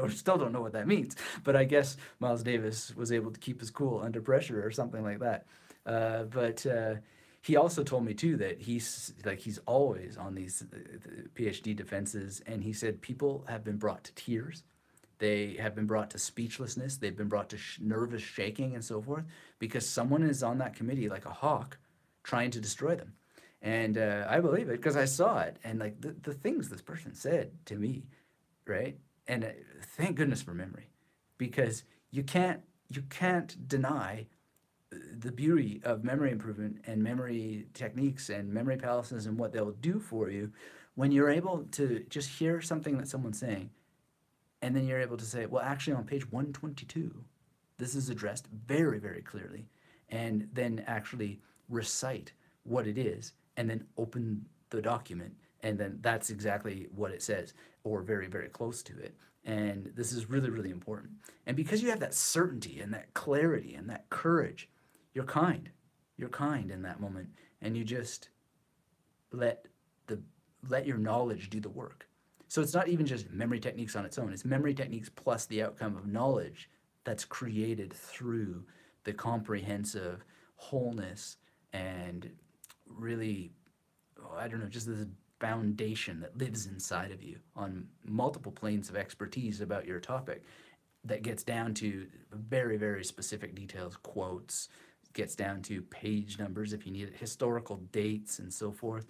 Still don't know what that means, but I guess Miles Davis was able to keep his cool under pressure or something like that. But he also told me too that he's always on these PhD defenses, and he said people have been brought to tears. They have been brought to speechlessness. They've been brought to nervous shaking and so forth because someone is on that committee like a hawk trying to destroy them. And I believe it because I saw it. And like the things this person said to me, right? And thank goodness for memory, because you can't deny the beauty of memory improvement and memory techniques and memory palaces and what they'll do for you when you're able to just hear something that someone's saying, and then you're able to say, well, actually on page 122, this is addressed very, very clearly, and then actually recite what it is, and then open the document, and then that's exactly what it says, or very, very close to it. And this is really, really important. And because you have that certainty and that clarity and that courage, you're kind. You're kind in that moment, and you just let your knowledge do the work. So it's not even just memory techniques on its own. It's memory techniques plus the outcome of knowledge that's created through the comprehensive wholeness and really, I don't know, just this foundation that lives inside of you on multiple planes of expertise about your topic that gets down to very, very specific details, quotes, gets down to page numbers if you need it, historical dates and so forth.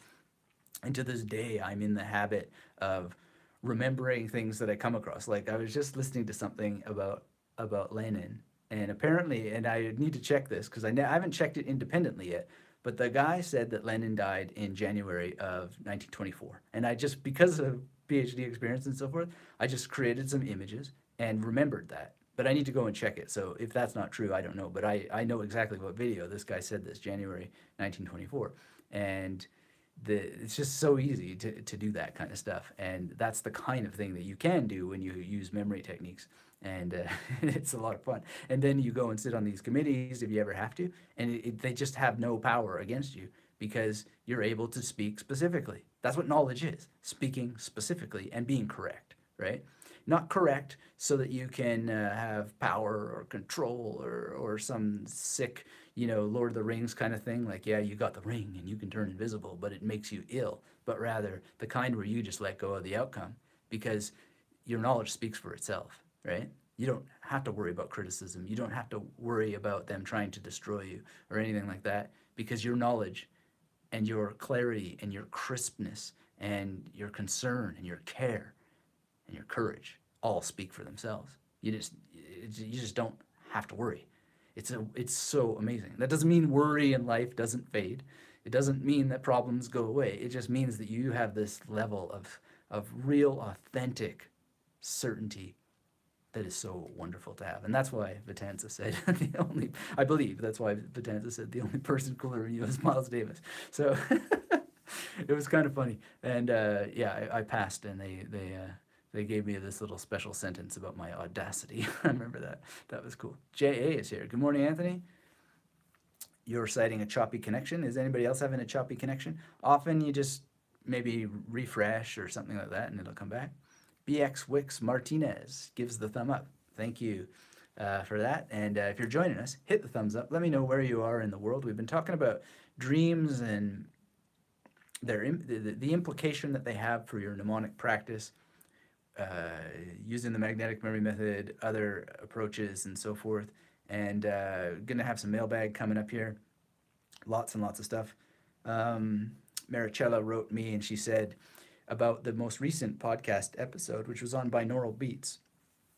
And to this day, I'm in the habit of remembering things that I come across. Like I was just listening to something about Lenin, and apparently, and I need to check this because I haven't checked it independently yet, but the guy said that Lenin died in January of 1924. And I just, because of PhD experience and so forth, I just created some images and remembered that. But I need to go and check it. So if that's not true, I don't know. But I know exactly what video this guy said this, January 1924. And it's just so easy to do that kind of stuff. And that's the kind of thing that you can do when you use memory techniques. And it's a lot of fun. And then you go and sit on these committees if you ever have to, and they just have no power against you because you're able to speak specifically. That's what knowledge is, speaking specifically and being correct, right? Not correct so that you can have power or control or some sick, Lord of the Rings kind of thing. Like, yeah, you got the ring and you can turn invisible, but it makes you ill. But rather the kind where you just let go of the outcome because your knowledge speaks for itself, right? You don't have to worry about criticism. You don't have to worry about them trying to destroy you or anything like that because your knowledge and your clarity and your crispness and your concern and your care and your courage all speak for themselves. You just don't have to worry. It's so amazing. That doesn't mean worry in life doesn't fade. It doesn't mean that problems go away. It just means that you have this level of real, authentic certainty that is so wonderful to have. And that's why Vitanza said I believe that's why Vitanza said the only person cooler than you is Miles Davis. So it was kind of funny. And I passed, and they gave me this little special sentence about my audacity. I remember that. That was cool. J.A. is here. Good morning, Anthony. You're citing a choppy connection. Is anybody else having a choppy connection? Often you just maybe refresh or something like that, and it'll come back. BX Wix Martinez gives the thumb up. Thank you for that. And if you're joining us, hit the thumbs up. Let me know where you are in the world. We've been talking about dreams and the implication that they have for your mnemonic practice, using the magnetic memory method, other approaches, and so forth. And going to have some mailbag coming up here. Lots and lots of stuff. Maricella wrote me, and she said about the most recent podcast episode, which was on binaural beats.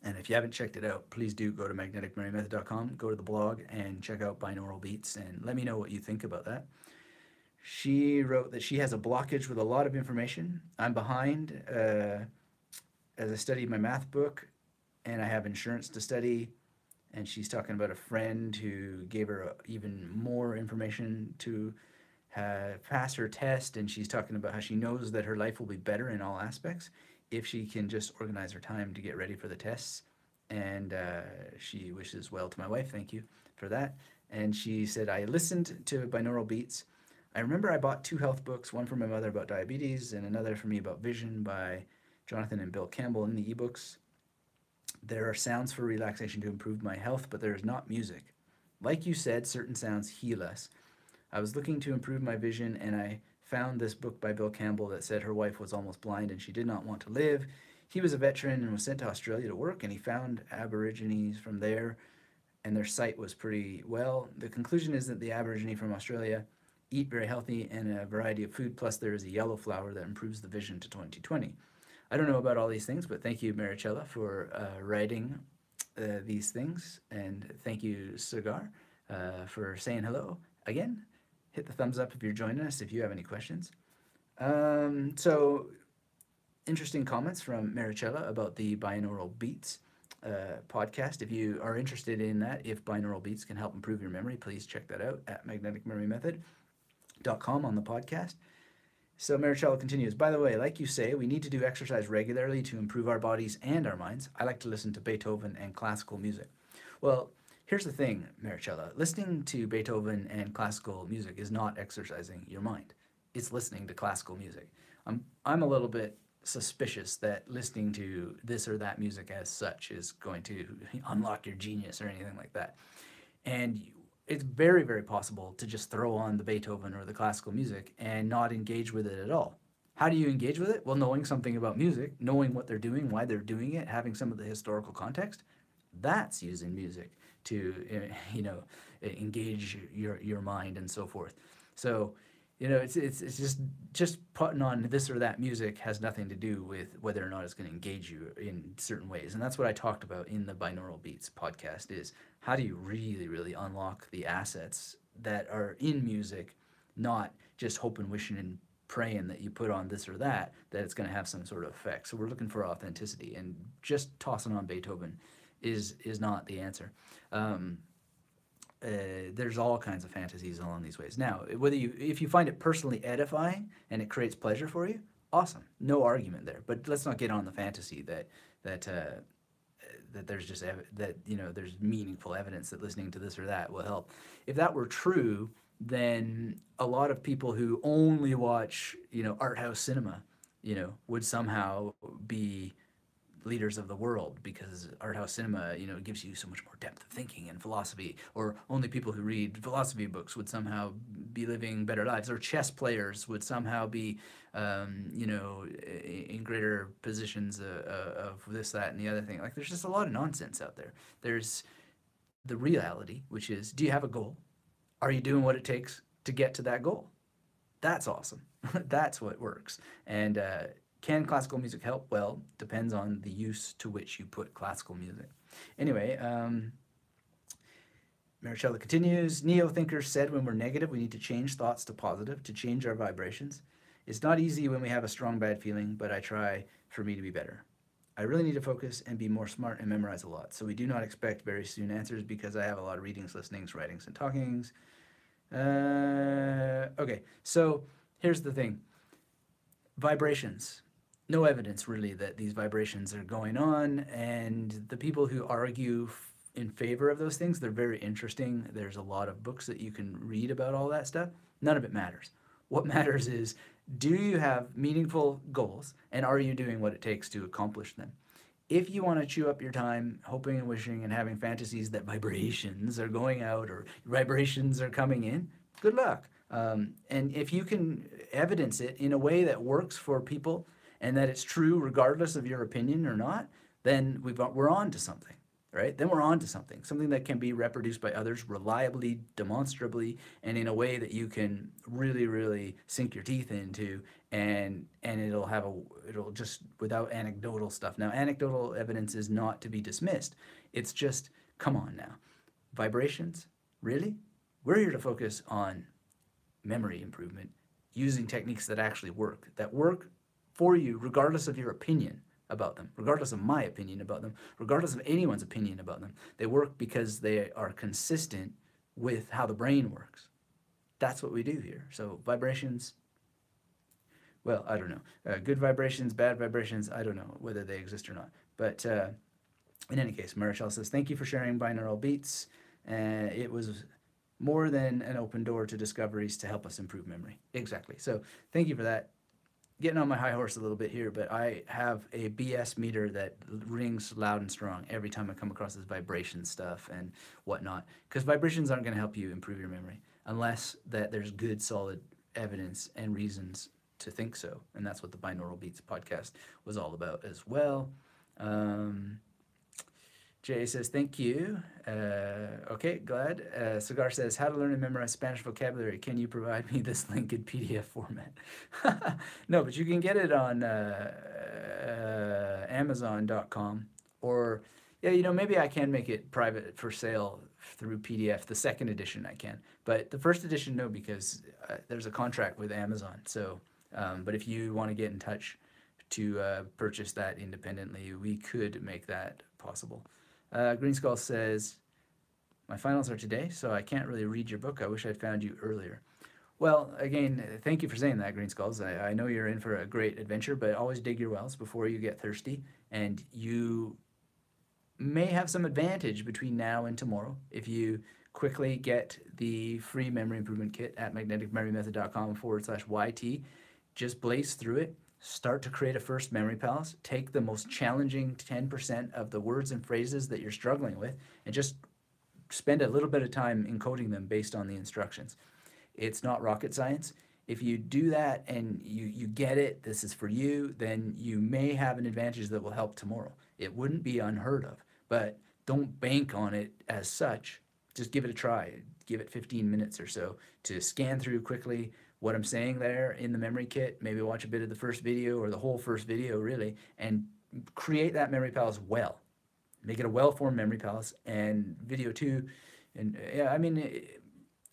And if you haven't checked it out, please do go to magneticmemorymethod.com, go to the blog, and check out binaural beats, and let me know what you think about that. She wrote that she has a blockage with a lot of information. I'm behind as I studied my math book, and I have insurance to study. And she's talking about a friend who gave her even more information to pass her test, and she's talking about how she knows that her life will be better in all aspects if she can just organize her time to get ready for the tests. And she wishes well to my wife. Thank you for that. And she said, I listened to binaural beats. I remember I bought 2 health books, one for my mother about diabetes and another for me about vision by Jonathan and Bill Campbell in the ebooks. There are sounds for relaxation to improve my health, but there is not music. Like you said, certain sounds heal us. I was looking to improve my vision, and I found this book by Bill Campbell that said her wife was almost blind and she did not want to live. He was a veteran and was sent to Australia to work, and he found Aborigines from there, and their sight was pretty well. The conclusion is that the Aborigine from Australia eat very healthy and a variety of food, plus there is a yellow flower that improves the vision to 2020. I don't know about all these things, but thank you, Maricella, for writing these things, and thank you, Cigar, for saying hello again. Hit the thumbs up if you're joining us, if you have any questions. So, interesting comments from Maricella about the binaural beats podcast. If you are interested in that, if binaural beats can help improve your memory, please check that out at magneticmemorymethod.com on the podcast. So Maricella continues, by the way, like you say, we need to do exercise regularly to improve our bodies and our minds. I like to listen to Beethoven and classical music. Well, here's the thing, Maricella. Listening to Beethoven and classical music is not exercising your mind. It's listening to classical music. I'm a little bit suspicious that listening to this or that music as such is going to unlock your genius or anything like that. And it's very, very possible to just throw on the Beethoven or the classical music and not engage with it at all. How do you engage with it? Well, knowing something about music, knowing what they're doing, why they're doing it, having some of the historical context, that's using music to, engage your mind and so forth. So, it's just putting on this or that music has nothing to do with whether or not it's going to engage you in certain ways. And that's what I talked about in the Binaural Beats podcast is how do you really, really unlock the assets that are in music, not just hoping, wishing, and praying that you put on this or that it's going to have some sort of effect. So we're looking for authenticity, and just tossing on Beethoven is not the answer. There's all kinds of fantasies along these ways. Now, if you find it personally edifying and it creates pleasure for you, awesome, no argument there. But let's not get on the fantasy that there's just there's meaningful evidence that listening to this or that will help. If that were true, then a lot of people who only watch art house cinema, would somehow be leaders of the world because art house cinema, gives you so much more depth of thinking and philosophy. Or only people who read philosophy books would somehow be living better lives. Or chess players would somehow be, in greater positions of this, that, and the other thing. Like, there's just a lot of nonsense out there. There's the reality, which is, do you have a goal? Are you doing what it takes to get to that goal? That's awesome. That's what works. And can classical music help? Well, depends on the use to which you put classical music. Anyway, Maricella continues, neo-thinkers said when we're negative, we need to change thoughts to positive, to change our vibrations. It's not easy when we have a strong bad feeling, but I try for me to be better. I really need to focus and be more smart and memorize a lot. So we do not expect very soon answers because I have a lot of readings, listenings, writings, and talkings. Okay, so here's the thing. Vibrations. No evidence really that these vibrations are going on, and the people who argue in favor of those things, they're very interesting. There's a lot of books that you can read about all that stuff. None of it matters. What matters is, do you have meaningful goals, and are you doing what it takes to accomplish them? If you want to chew up your time hoping and wishing and having fantasies that vibrations are going out or vibrations are coming in, good luck. And if you can evidence it in a way that works for people and that it's true regardless of your opinion or not, then we're on to something, right? Then we're on to something that can be reproduced by others reliably, demonstrably, and in a way that you can really, really sink your teeth into, and it'll just without anecdotal stuff. Now, anecdotal evidence is not to be dismissed. It's just, come on now. Vibrations? Really? We're here to focus on memory improvement using techniques that actually work for you regardless of your opinion about them, regardless of my opinion about them, regardless of anyone's opinion about them. They work because they are consistent with how the brain works. That's what we do here. So vibrations, well, I don't know. Good vibrations, bad vibrations, I don't know whether they exist or not. But in any case, Marichelle says, thank you for sharing binaural beats. It was more than an open door to discoveries to help us improve memory. Exactly. So thank you for that. getting on my high horse a little bit here, but I have a BS meter that rings loud and strong every time I come across this vibration stuff and whatnot. Because vibrations aren't going to help you improve your memory unless that there's good, solid evidence and reasons to think so. And that's what the Binaural Beats podcast was all about as well. Jay says, thank you. Okay, glad. Cigar says, how to learn and memorize Spanish vocabulary. Can you provide me this link in PDF format? No, but you can get it on Amazon.com. Or, yeah, you know, maybe I can make it private for sale through PDF. The second edition I can. But the first edition, no, because there's a contract with Amazon. So, but if you want to get in touch to purchase that independently, we could make that possible. Green Skull says, my finals are today, so I can't really read your book. I wish I'd found you earlier. Well, again, thank you for saying that, Green Skulls. I know you're in for a great adventure, but always dig your wells before you get thirsty. And you may have some advantage between now and tomorrow if you quickly get the free memory improvement kit at magneticmemorymethod.com/YT. Just blaze through it. Start to create a first memory palace. Take the most challenging 10% of the words and phrases that you're struggling with and just spend a little bit of time encoding them based on the instructions. It's not rocket science. If you do that and you get it, this is for you, then you may have an advantage that will help tomorrow. It wouldn't be unheard of, but don't bank on it as such. Just give it a try. Give it 15 minutes or so to scan through quickly what I'm saying there in the memory kit, maybe watch a bit of the first video or the whole first video really, and create that memory palace well. Make it a well-formed memory palace. And video 2, and yeah, I mean,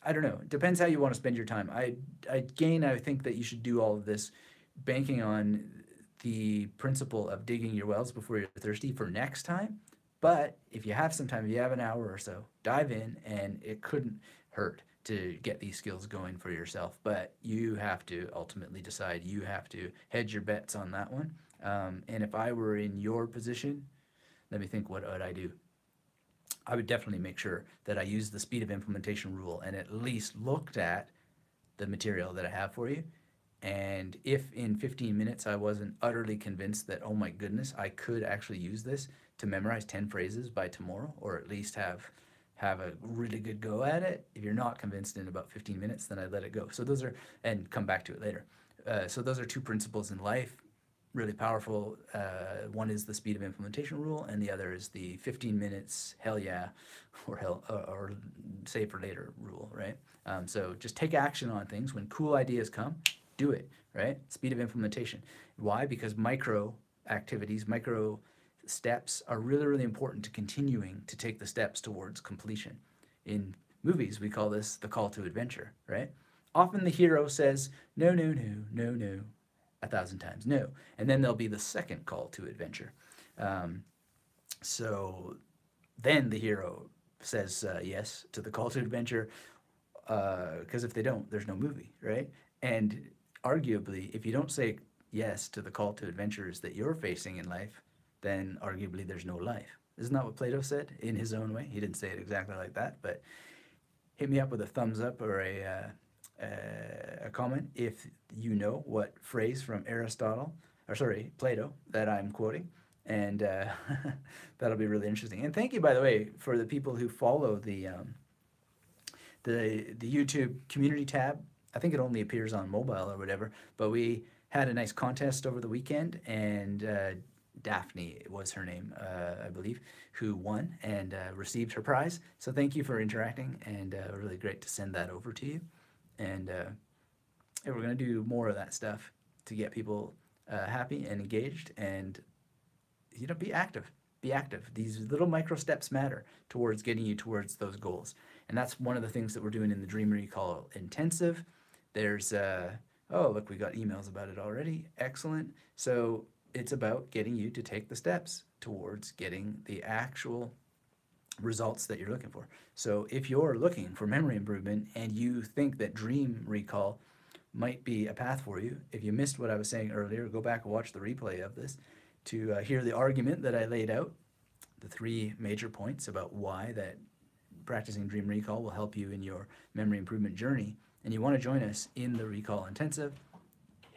I don't know. It depends how you want to spend your time. I think that you should do all of this banking on the principle of digging your wells before you're thirsty for next time. But if you have some time, if you have an hour or so, dive in, and it couldn't hurt to get these skills going for yourself. But you have to ultimately decide. You have to hedge your bets on that one. And if I were in your position, let me think, what would I do? I would definitely make sure that I use the speed of implementation rule and at least looked at the material that I have for you. And if in 15 minutes I wasn't utterly convinced that, oh my goodness, I could actually use this to memorize 10 phrases by tomorrow, or at least have a really good go at it. If you're not convinced in about 15 minutes, then I'd let it go. So those are, and come back to it later. So those are two principles in life, really powerful. One is the speed of implementation rule, and the other is the 15 minutes, hell yeah, or save for later rule, right? So just take action on things. When cool ideas come, do it, right? Speed of implementation. Why? Because micro activities, micro steps are really, really important to continuing to take the steps towards completion. In movies, we call this the call to adventure, right? Often the hero says, no, no, no, no, no, 1,000 times no. And then there'll be the second call to adventure. So then the hero says yes to the call to adventure, because if they don't, there's no movie, right? And arguably, if you don't say yes to the call to adventures that you're facing in life, then arguably there's no life. Isn't that what Plato said in his own way? He didn't say it exactly like that, but hit me up with a thumbs up or a comment if you know what phrase from Plato that I'm quoting, and that'll be really interesting. And thank you, by the way, for the people who follow the YouTube community tab. I think it only appears on mobile or whatever, but we had a nice contest over the weekend, and Daphne was her name, I believe, who won and received her prize. So thank you for interacting, and really great to send that over to you. And yeah, we're going to do more of that stuff to get people happy and engaged, and be active. Be active. These little micro steps matter towards getting you towards those goals. And that's one of the things that we're doing in the Dream Recall Intensive. There's, oh, look, we got emails about it already. Excellent. So it's about getting you to take the steps towards getting the actual results that you're looking for. So if you're looking for memory improvement and you think that Dream Recall might be a path for you, if you missed what I was saying earlier, go back and watch the replay of this to hear the argument that I laid out, the 3 major points about why that practicing Dream Recall will help you in your memory improvement journey. And you want to join us in the Recall Intensive,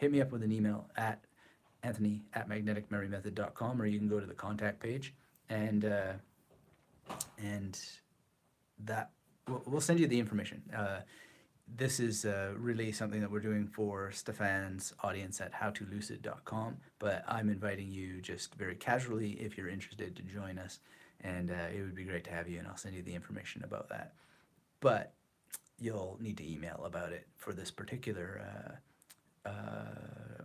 hit me up with an email at anthony@magneticmemorymethod.com, or you can go to the contact page, and that we'll send you the information. This is really something that we're doing for Stefan's audience at howtolucid.com, but I'm inviting you just very casually if you're interested to join us, and it would be great to have you, and I'll send you the information about that. But you'll need to email about it for this particular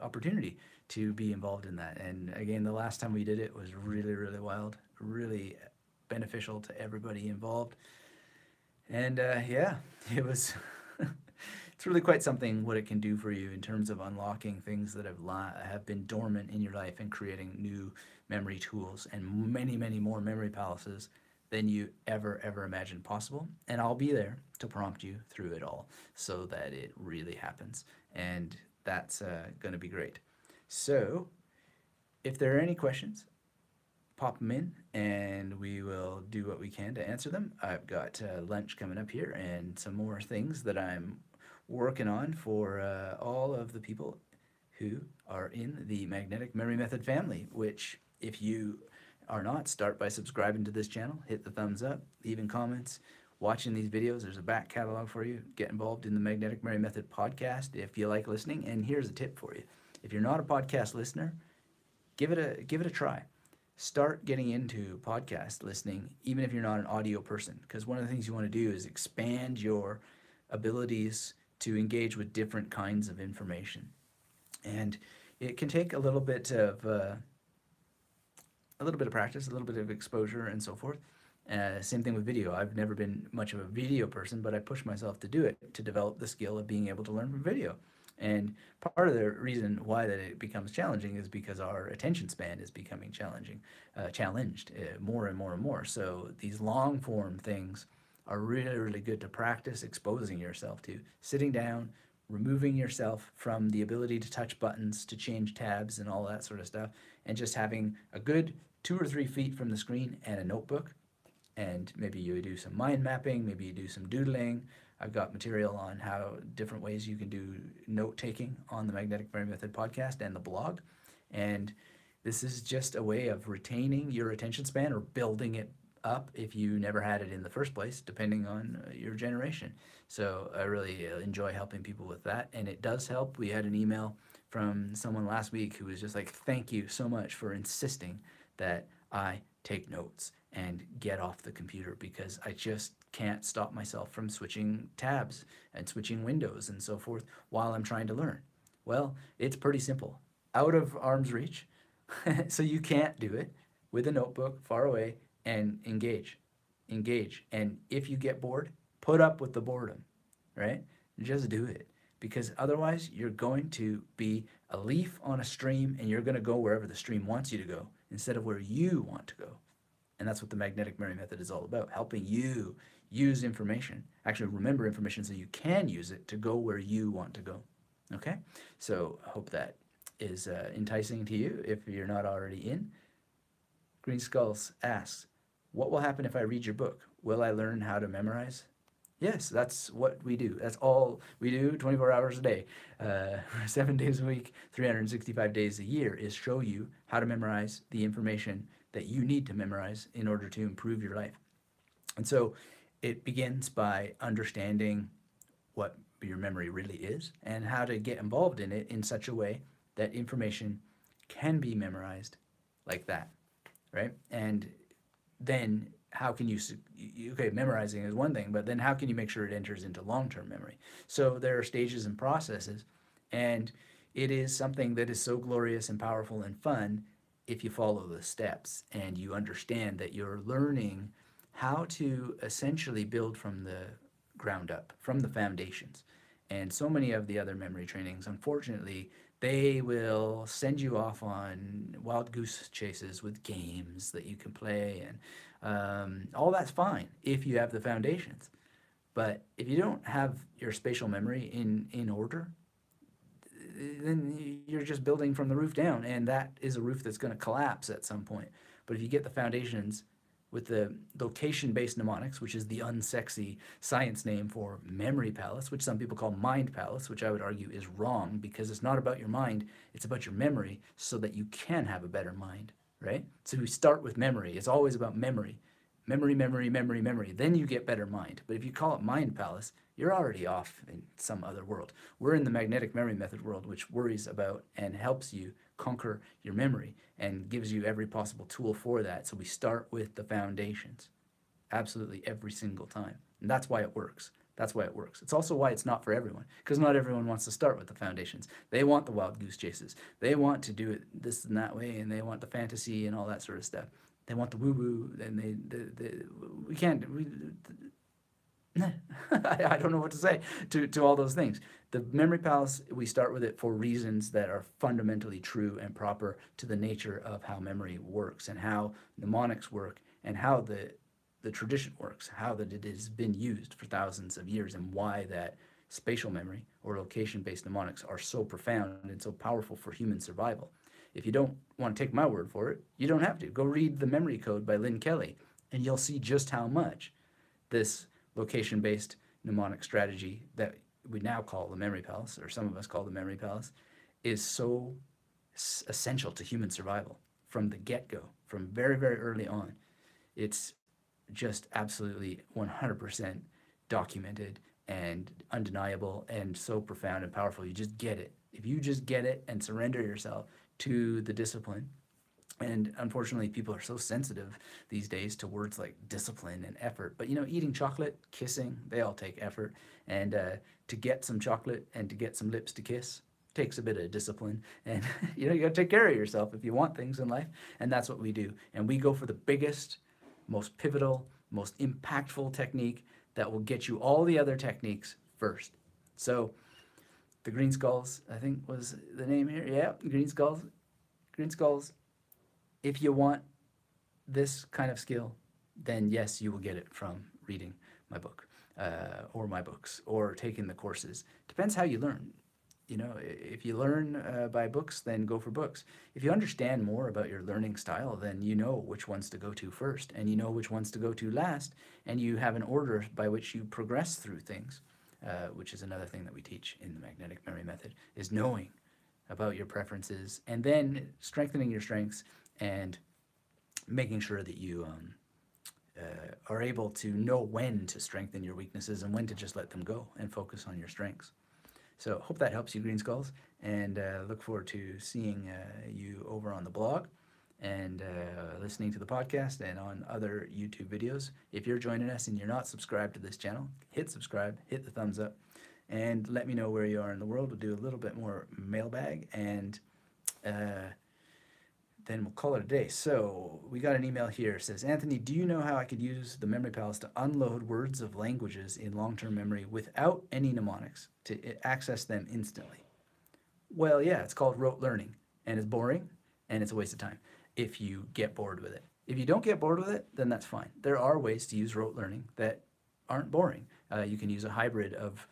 opportunity to be involved in that. And again, the last time we did it was really, really wild, really beneficial to everybody involved. And yeah, it was, it's really quite something what it can do for you in terms of unlocking things that have been dormant in your life and creating new memory tools and many, many more memory palaces than you ever imagined possible. And I'll be there to prompt you through it all so that it really happens. And that's going to be great. So if there are any questions, pop them in and we will do what we can to answer them. I've got lunch coming up here and some more things that I'm working on for all of the people who are in the Magnetic Memory Method family, which if you are not, start by subscribing to this channel, hit the thumbs up, leaving comments, watching these videos. There's a back catalog for you. Get involved in the Magnetic Memory Method podcast if you like listening. And here's a tip for you. If you're not a podcast listener, give it a try. Start getting into podcast listening, even if you're not an audio person, because one of the things you want to do is expand your abilities to engage with different kinds of information. And it can take a little bit of practice, a little bit of exposure, and so forth. Same thing with video. I've never been much of a video person, but I push myself to do it to develop the skill of being able to learn from video. And part of the reason why that it becomes challenging is because our attention span is becoming challenged more and more and more. So these long form things are really, really good to practice exposing yourself to. Sitting down, removing yourself from the ability to touch buttons, to change tabs and all that sort of stuff, and just having a good 2 or 3 feet from the screen and a notebook. And maybe you do some mind mapping, maybe you do some doodling. I've got material on how different ways you can do note-taking on the Magnetic Memory Method podcast and the blog. And this is just a way of retaining your attention span or building it up if you never had it in the first place, depending on your generation. So I really enjoy helping people with that, and it does help. We had an email from someone last week who was just like, thank you so much for insisting that I take notes and get off the computer, because I just can't stop myself from switching tabs and switching windows and so forth while I'm trying to learn. Well, it's pretty simple, out of arm's reach. So you can't do it with a notebook far away and engage. And if you get bored, put up with the boredom, right? Just do it, because otherwise you're going to be a leaf on a stream and you're going to go wherever the stream wants you to go instead of where you want to go. And that's what the Magnetic Memory Method is all about, helping you use information, actually remember information so you can use it to go where you want to go. Okay? So I hope that is enticing to you if you're not already in. Green Skulls asks, what will happen if I read your book? Will I learn how to memorize? Yes, that's what we do. That's all we do 24 hours a day, 7 days a week, 365 days a year, is show you how to memorize the information that you need to memorize in order to improve your life. And so it begins by understanding what your memory really is and how to get involved in it in such a way that information can be memorized like that, right? And then how can you, okay, memorizing is one thing, but then how can you make sure it enters into long-term memory? So there are stages and processes, and it is something that is so glorious and powerful and fun if you follow the steps and you understand that you're learning how to essentially build from the ground up, from the foundations. And so many of the other memory trainings, unfortunately, they will send you off on wild goose chases with games that you can play, and all that's fine if you have the foundations. But if you don't have your spatial memory in order, then you're just building from the roof down, and that is a roof that's going to collapse at some point. But if you get the foundations with the location-based mnemonics, which is the unsexy science name for memory palace, which some people call mind palace, which I would argue is wrong because it's not about your mind, it's about your memory so that you can have a better mind, right? So we start with memory. It's always about memory. Memory, memory, memory, memory. Then you get better mind. But if you call it mind palace, you're already off in some other world. We're in the magnetic memory method world, which worries about and helps you conquer your memory and gives you every possible tool for that. So we start with the foundations absolutely every single time. And that's why it works. That's why it works. It's also why it's not for everyone, because not everyone wants to start with the foundations. They want the wild goose chases. They want to do it this and that way, and they want the fantasy and all that sort of stuff. They want the woo-woo, and we can't, I don't know what to say to all those things. The memory palace, we start with it for reasons that are fundamentally true and proper to the nature of how memory works and how mnemonics work and how the tradition works, how that it has been used for thousands of years, and why that spatial memory or location-based mnemonics are so profound and so powerful for human survival. If you don't want to take my word for it, you don't have to. Go read The Memory Code by Lynn Kelly, and you'll see just how much this location-based mnemonic strategy that we now call the memory palace, or some of us call the memory palace, is so essential to human survival from the get-go, from very, very early on. It's just absolutely 100% documented and undeniable and so profound and powerful. You just get it. If you just get it and surrender yourself to the discipline, and unfortunately people are so sensitive these days to words like discipline and effort, but you know, eating chocolate, kissing, they all take effort, and to get some chocolate and to get some lips to kiss takes a bit of discipline, and you know, you got to take care of yourself if you want things in life, and that's what we do. And we go for the biggest, most pivotal, most impactful technique that will get you all the other techniques first. So the green skulls, I think was the name here. Yeah, green skulls. Green skulls. If you want this kind of skill, then yes, you will get it from reading my book, or my books, or taking the courses. Depends how you learn. You know, if you learn by books, then go for books. If you understand more about your learning style, then you know which ones to go to first, and you know which ones to go to last, and you have an order by which you progress through things, which is another thing that we teach in the magnetic memory method, is knowing about your preferences, and then strengthening your strengths, and making sure that you are able to know when to strengthen your weaknesses and when to just let them go and focus on your strengths. So hope that helps you, Green Skulls, and look forward to seeing you over on the blog and listening to the podcast and on other YouTube videos. If you're joining us and you're not subscribed to this channel, hit subscribe, hit the thumbs up, and let me know where you are in the world. We'll do a little bit more mailbag, and then we'll call it a day. So we got an email here. It says, Anthony, do you know how I could use the memory palace to unload words of languages in long-term memory without any mnemonics to access them instantly? Well, yeah, it's called rote learning, and it's boring, and it's a waste of time if you get bored with it. If you don't get bored with it, then that's fine. There are ways to use rote learning that aren't boring. You can use a hybrid of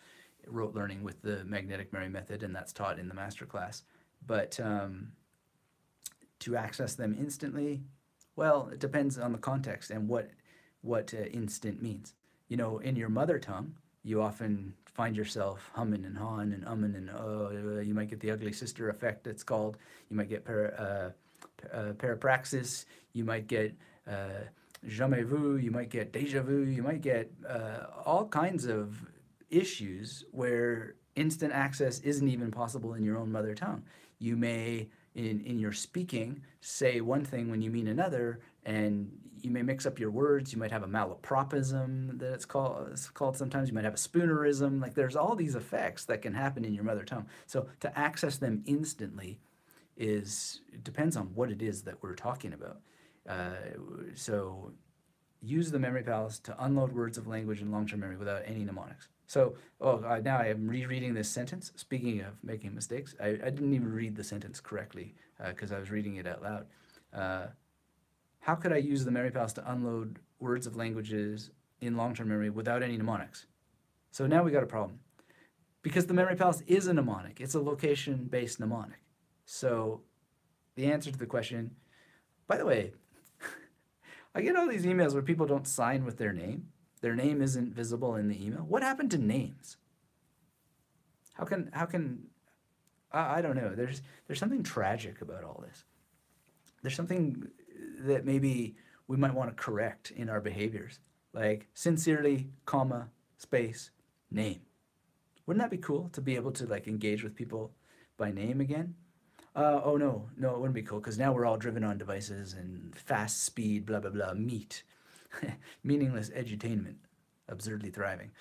rote learning with the magnetic memory method, and that's taught in the masterclass. But to access them instantly, well, it depends on the context and what instant means. You know, in your mother tongue, you often find yourself humming and hawing and umming and you might get the ugly sister effect, it's called. You might get parapraxis, you might get jamais vu, you might get déjà vu, you might get all kinds of issues where instant access isn't even possible in your own mother tongue. You may, in your speaking, say one thing when you mean another, and you may mix up your words. You might have a malapropism that it's called sometimes. You might have a spoonerism. Like, there's all these effects that can happen in your mother tongue. So to access them instantly it depends on what it is that we're talking about. So use the memory palace to unload words of language in long-term memory without any mnemonics. So, now I am rereading this sentence. Speaking of making mistakes, I didn't even read the sentence correctly because I was reading it out loud. How could I use the memory palace to unload words of languages in long-term memory without any mnemonics? So now we got a problem. Because the memory palace is a mnemonic. It's a location-based mnemonic. So the answer to the question, by the way, I get all these emails where people don't sign with their name. Their name isn't visible in the email. What happened to names? How can I don't know. There's something tragic about all this. There's something that maybe we might want to correct in our behaviors. Like sincerely, comma, space, name. Wouldn't that be cool to be able to like engage with people by name again? Oh no, no, it wouldn't be cool because now we're all driven on devices and fast speed, blah blah blah, meat, meaningless edutainment, absurdly thriving.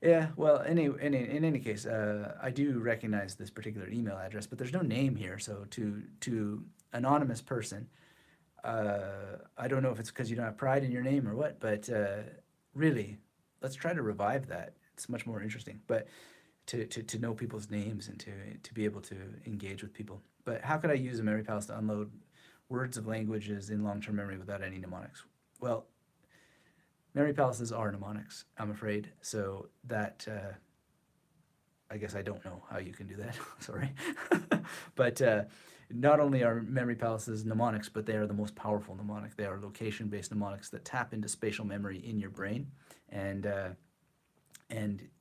Yeah, well, in any case, I do recognize this particular email address, but there's no name here. So to anonymous person, I don't know if it's because you don't have pride in your name or what, but really, let's try to revive that. It's much more interesting. But to know people's names and to be able to engage with people. But how could I use a memory palace to unload words of languages in long-term memory without any mnemonics? Well, memory palaces are mnemonics, I'm afraid. So that, I guess I don't know how you can do that. Sorry. But not only are memory palaces mnemonics, but they are the most powerful mnemonic. They are location-based mnemonics that tap into spatial memory in your brain. And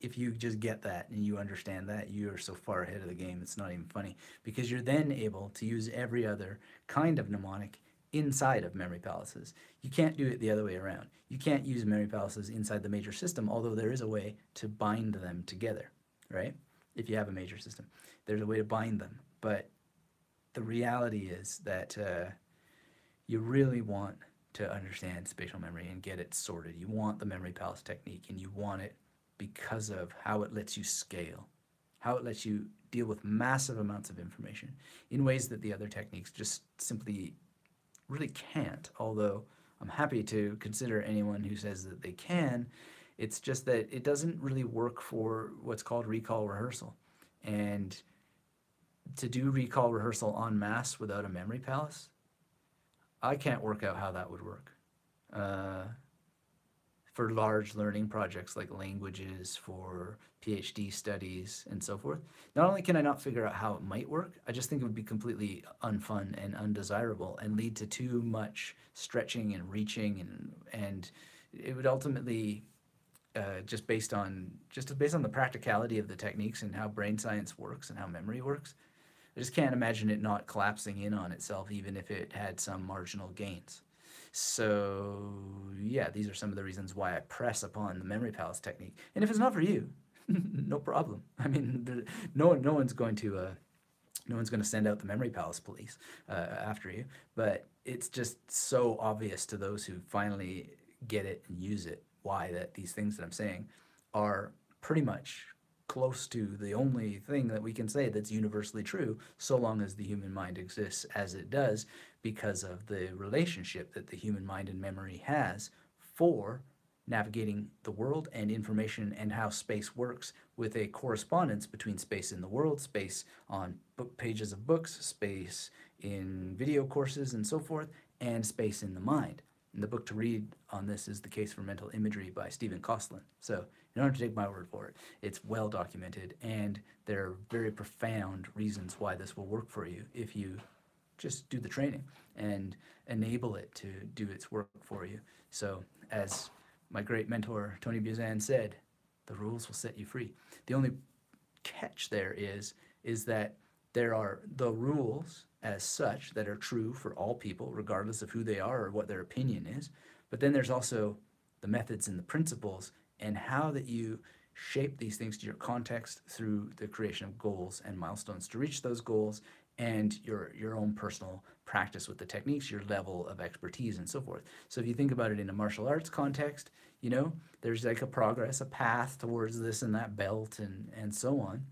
if you just get that and you understand that, you are so far ahead of the game, it's not even funny. Because you're then able to use every other kind of mnemonic inside of memory palaces. You can't do it the other way around. You can't use memory palaces inside the major system, although there is a way to bind them together, right? If you have a major system, there's a way to bind them. But the reality is that you really want to understand spatial memory and get it sorted. You want the memory palace technique, and you want it because of how it lets you scale, how it lets you deal with massive amounts of information in ways that the other techniques just simply really can't. Although I'm happy to consider anyone who says that they can. It's just that it doesn't really work for what's called recall rehearsal. And to do recall rehearsal en masse without a memory palace, I can't work out how that would work. For large learning projects like languages, for PhD studies, and so forth. Not only can I not figure out how it might work, I just think it would be completely unfun and undesirable and lead to too much stretching and reaching, and it would ultimately just based on the practicality of the techniques and how brain science works and how memory works. I just can't imagine it not collapsing in on itself, even if it had some marginal gains. So yeah, these are some of the reasons why I press upon the memory palace technique. And if it's not for you, no problem. I mean, no one's going to send out the memory palace police after you. But it's just so obvious to those who finally get it and use it why that these things that I'm saying are pretty much close to the only thing that we can say that's universally true, so long as the human mind exists as it does, because of the relationship that the human mind and memory has for navigating the world and information, and how space works, with a correspondence between space in the world, space on book pages of books, space in video courses and so forth, and space in the mind. And the book to read on this is The Case for Mental Imagery by Stephen Kosslyn. So you don't have to take my word for it. It's well documented, and there are very profound reasons why this will work for you if you just do the training and enable it to do its work for you. So as my great mentor Tony Buzan said, the rules will set you free. The only catch there is that there are the rules as such that are true for all people, regardless of who they are or what their opinion is. But then there's also the methods and the principles, and how that you shape these things to your context through the creation of goals and milestones to reach those goals, and your own personal practice with the techniques, your level of expertise, and so forth. So if you think about it in a martial arts context, you know, there's like a progress, a path towards this and that belt and so on.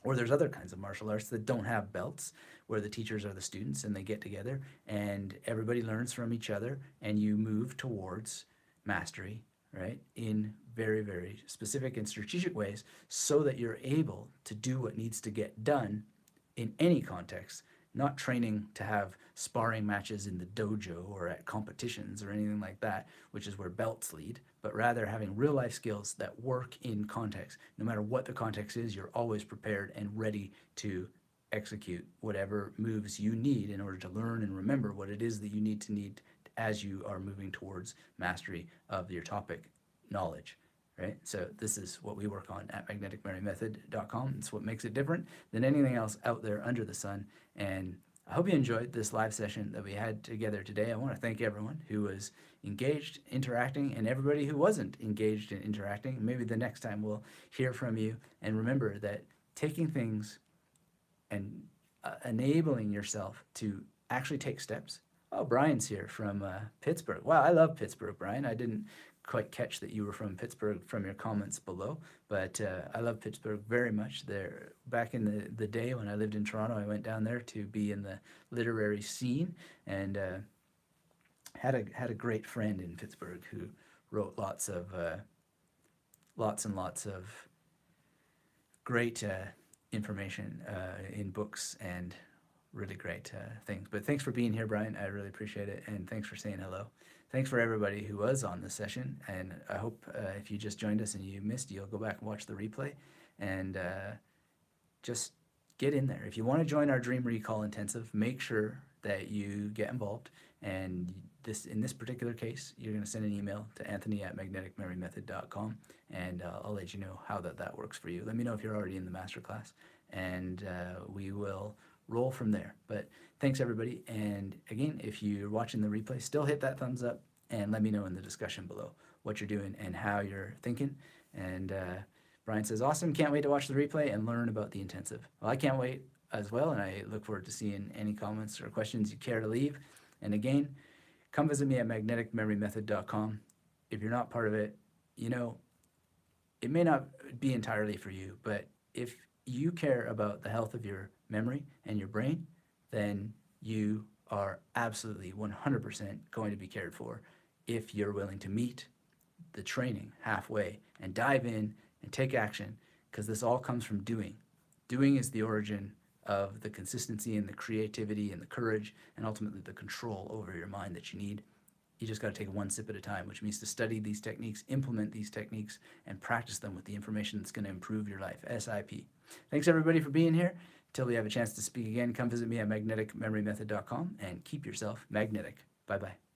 Or there's other kinds of martial arts that don't have belts, where the teachers are the students and they get together and everybody learns from each other, and you move towards mastery, right, in very, very specific and strategic ways, so that you're able to do what needs to get done in any context, not training to have sparring matches in the dojo or at competitions or anything like that, which is where belts lead, but rather having real life skills that work in context. No matter what the context is, you're always prepared and ready to execute whatever moves you need in order to learn and remember what it is that you need as you are moving towards mastery of your topic knowledge. Right? So this is what we work on at magneticmerrymethod.com. It's what makes it different than anything else out there under the sun. And I hope you enjoyed this live session that we had together today. I want to thank everyone who was engaged, interacting, and everybody who wasn't engaged in interacting. Maybe the next time we'll hear from you. And remember that taking things and enabling yourself to actually take steps. Oh, Brian's here from Pittsburgh. Wow, I love Pittsburgh, Brian. I didn't quite catch that you were from Pittsburgh from your comments below, but I love Pittsburgh very much. There, back in the day when I lived in Toronto, I went down there to be in the literary scene, and had a great friend in Pittsburgh who wrote lots and lots of great information in books and really great things. But thanks for being here, Brian. I really appreciate it, and thanks for saying hello. Thanks for everybody who was on this session, and I hope if you just joined us and you missed, you'll go back and watch the replay, and just get in there. If you want to join our Dream Recall Intensive, make sure that you get involved, and in this particular case, you're going to send an email to anthony@magneticmerrymethod.com, and I'll let you know how that works for you. Let me know if you're already in the masterclass, and we will roll from there. But thanks, everybody. And again, if you're watching the replay, still hit that thumbs up and let me know in the discussion below what you're doing and how you're thinking. And Brian says, awesome. Can't wait to watch the replay and learn about the intensive. Well, I can't wait as well. And I look forward to seeing any comments or questions you care to leave. And again, come visit me at magneticmerrymethod.com. If you're not part of it, you know, it may not be entirely for you, but if you care about the health of your memory and your brain, then you are absolutely 100% going to be cared for if you're willing to meet the training halfway and dive in and take action, because this all comes from doing. Doing is the origin of the consistency and the creativity and the courage and ultimately the control over your mind that you need. You just got to take one sip at a time, which means to study these techniques, implement these techniques, and practice them with the information that's going to improve your life. SIP. Thanks, everybody, for being here. Till we have a chance to speak again, come visit me at magneticmerrymethod.com and keep yourself magnetic. Bye-bye.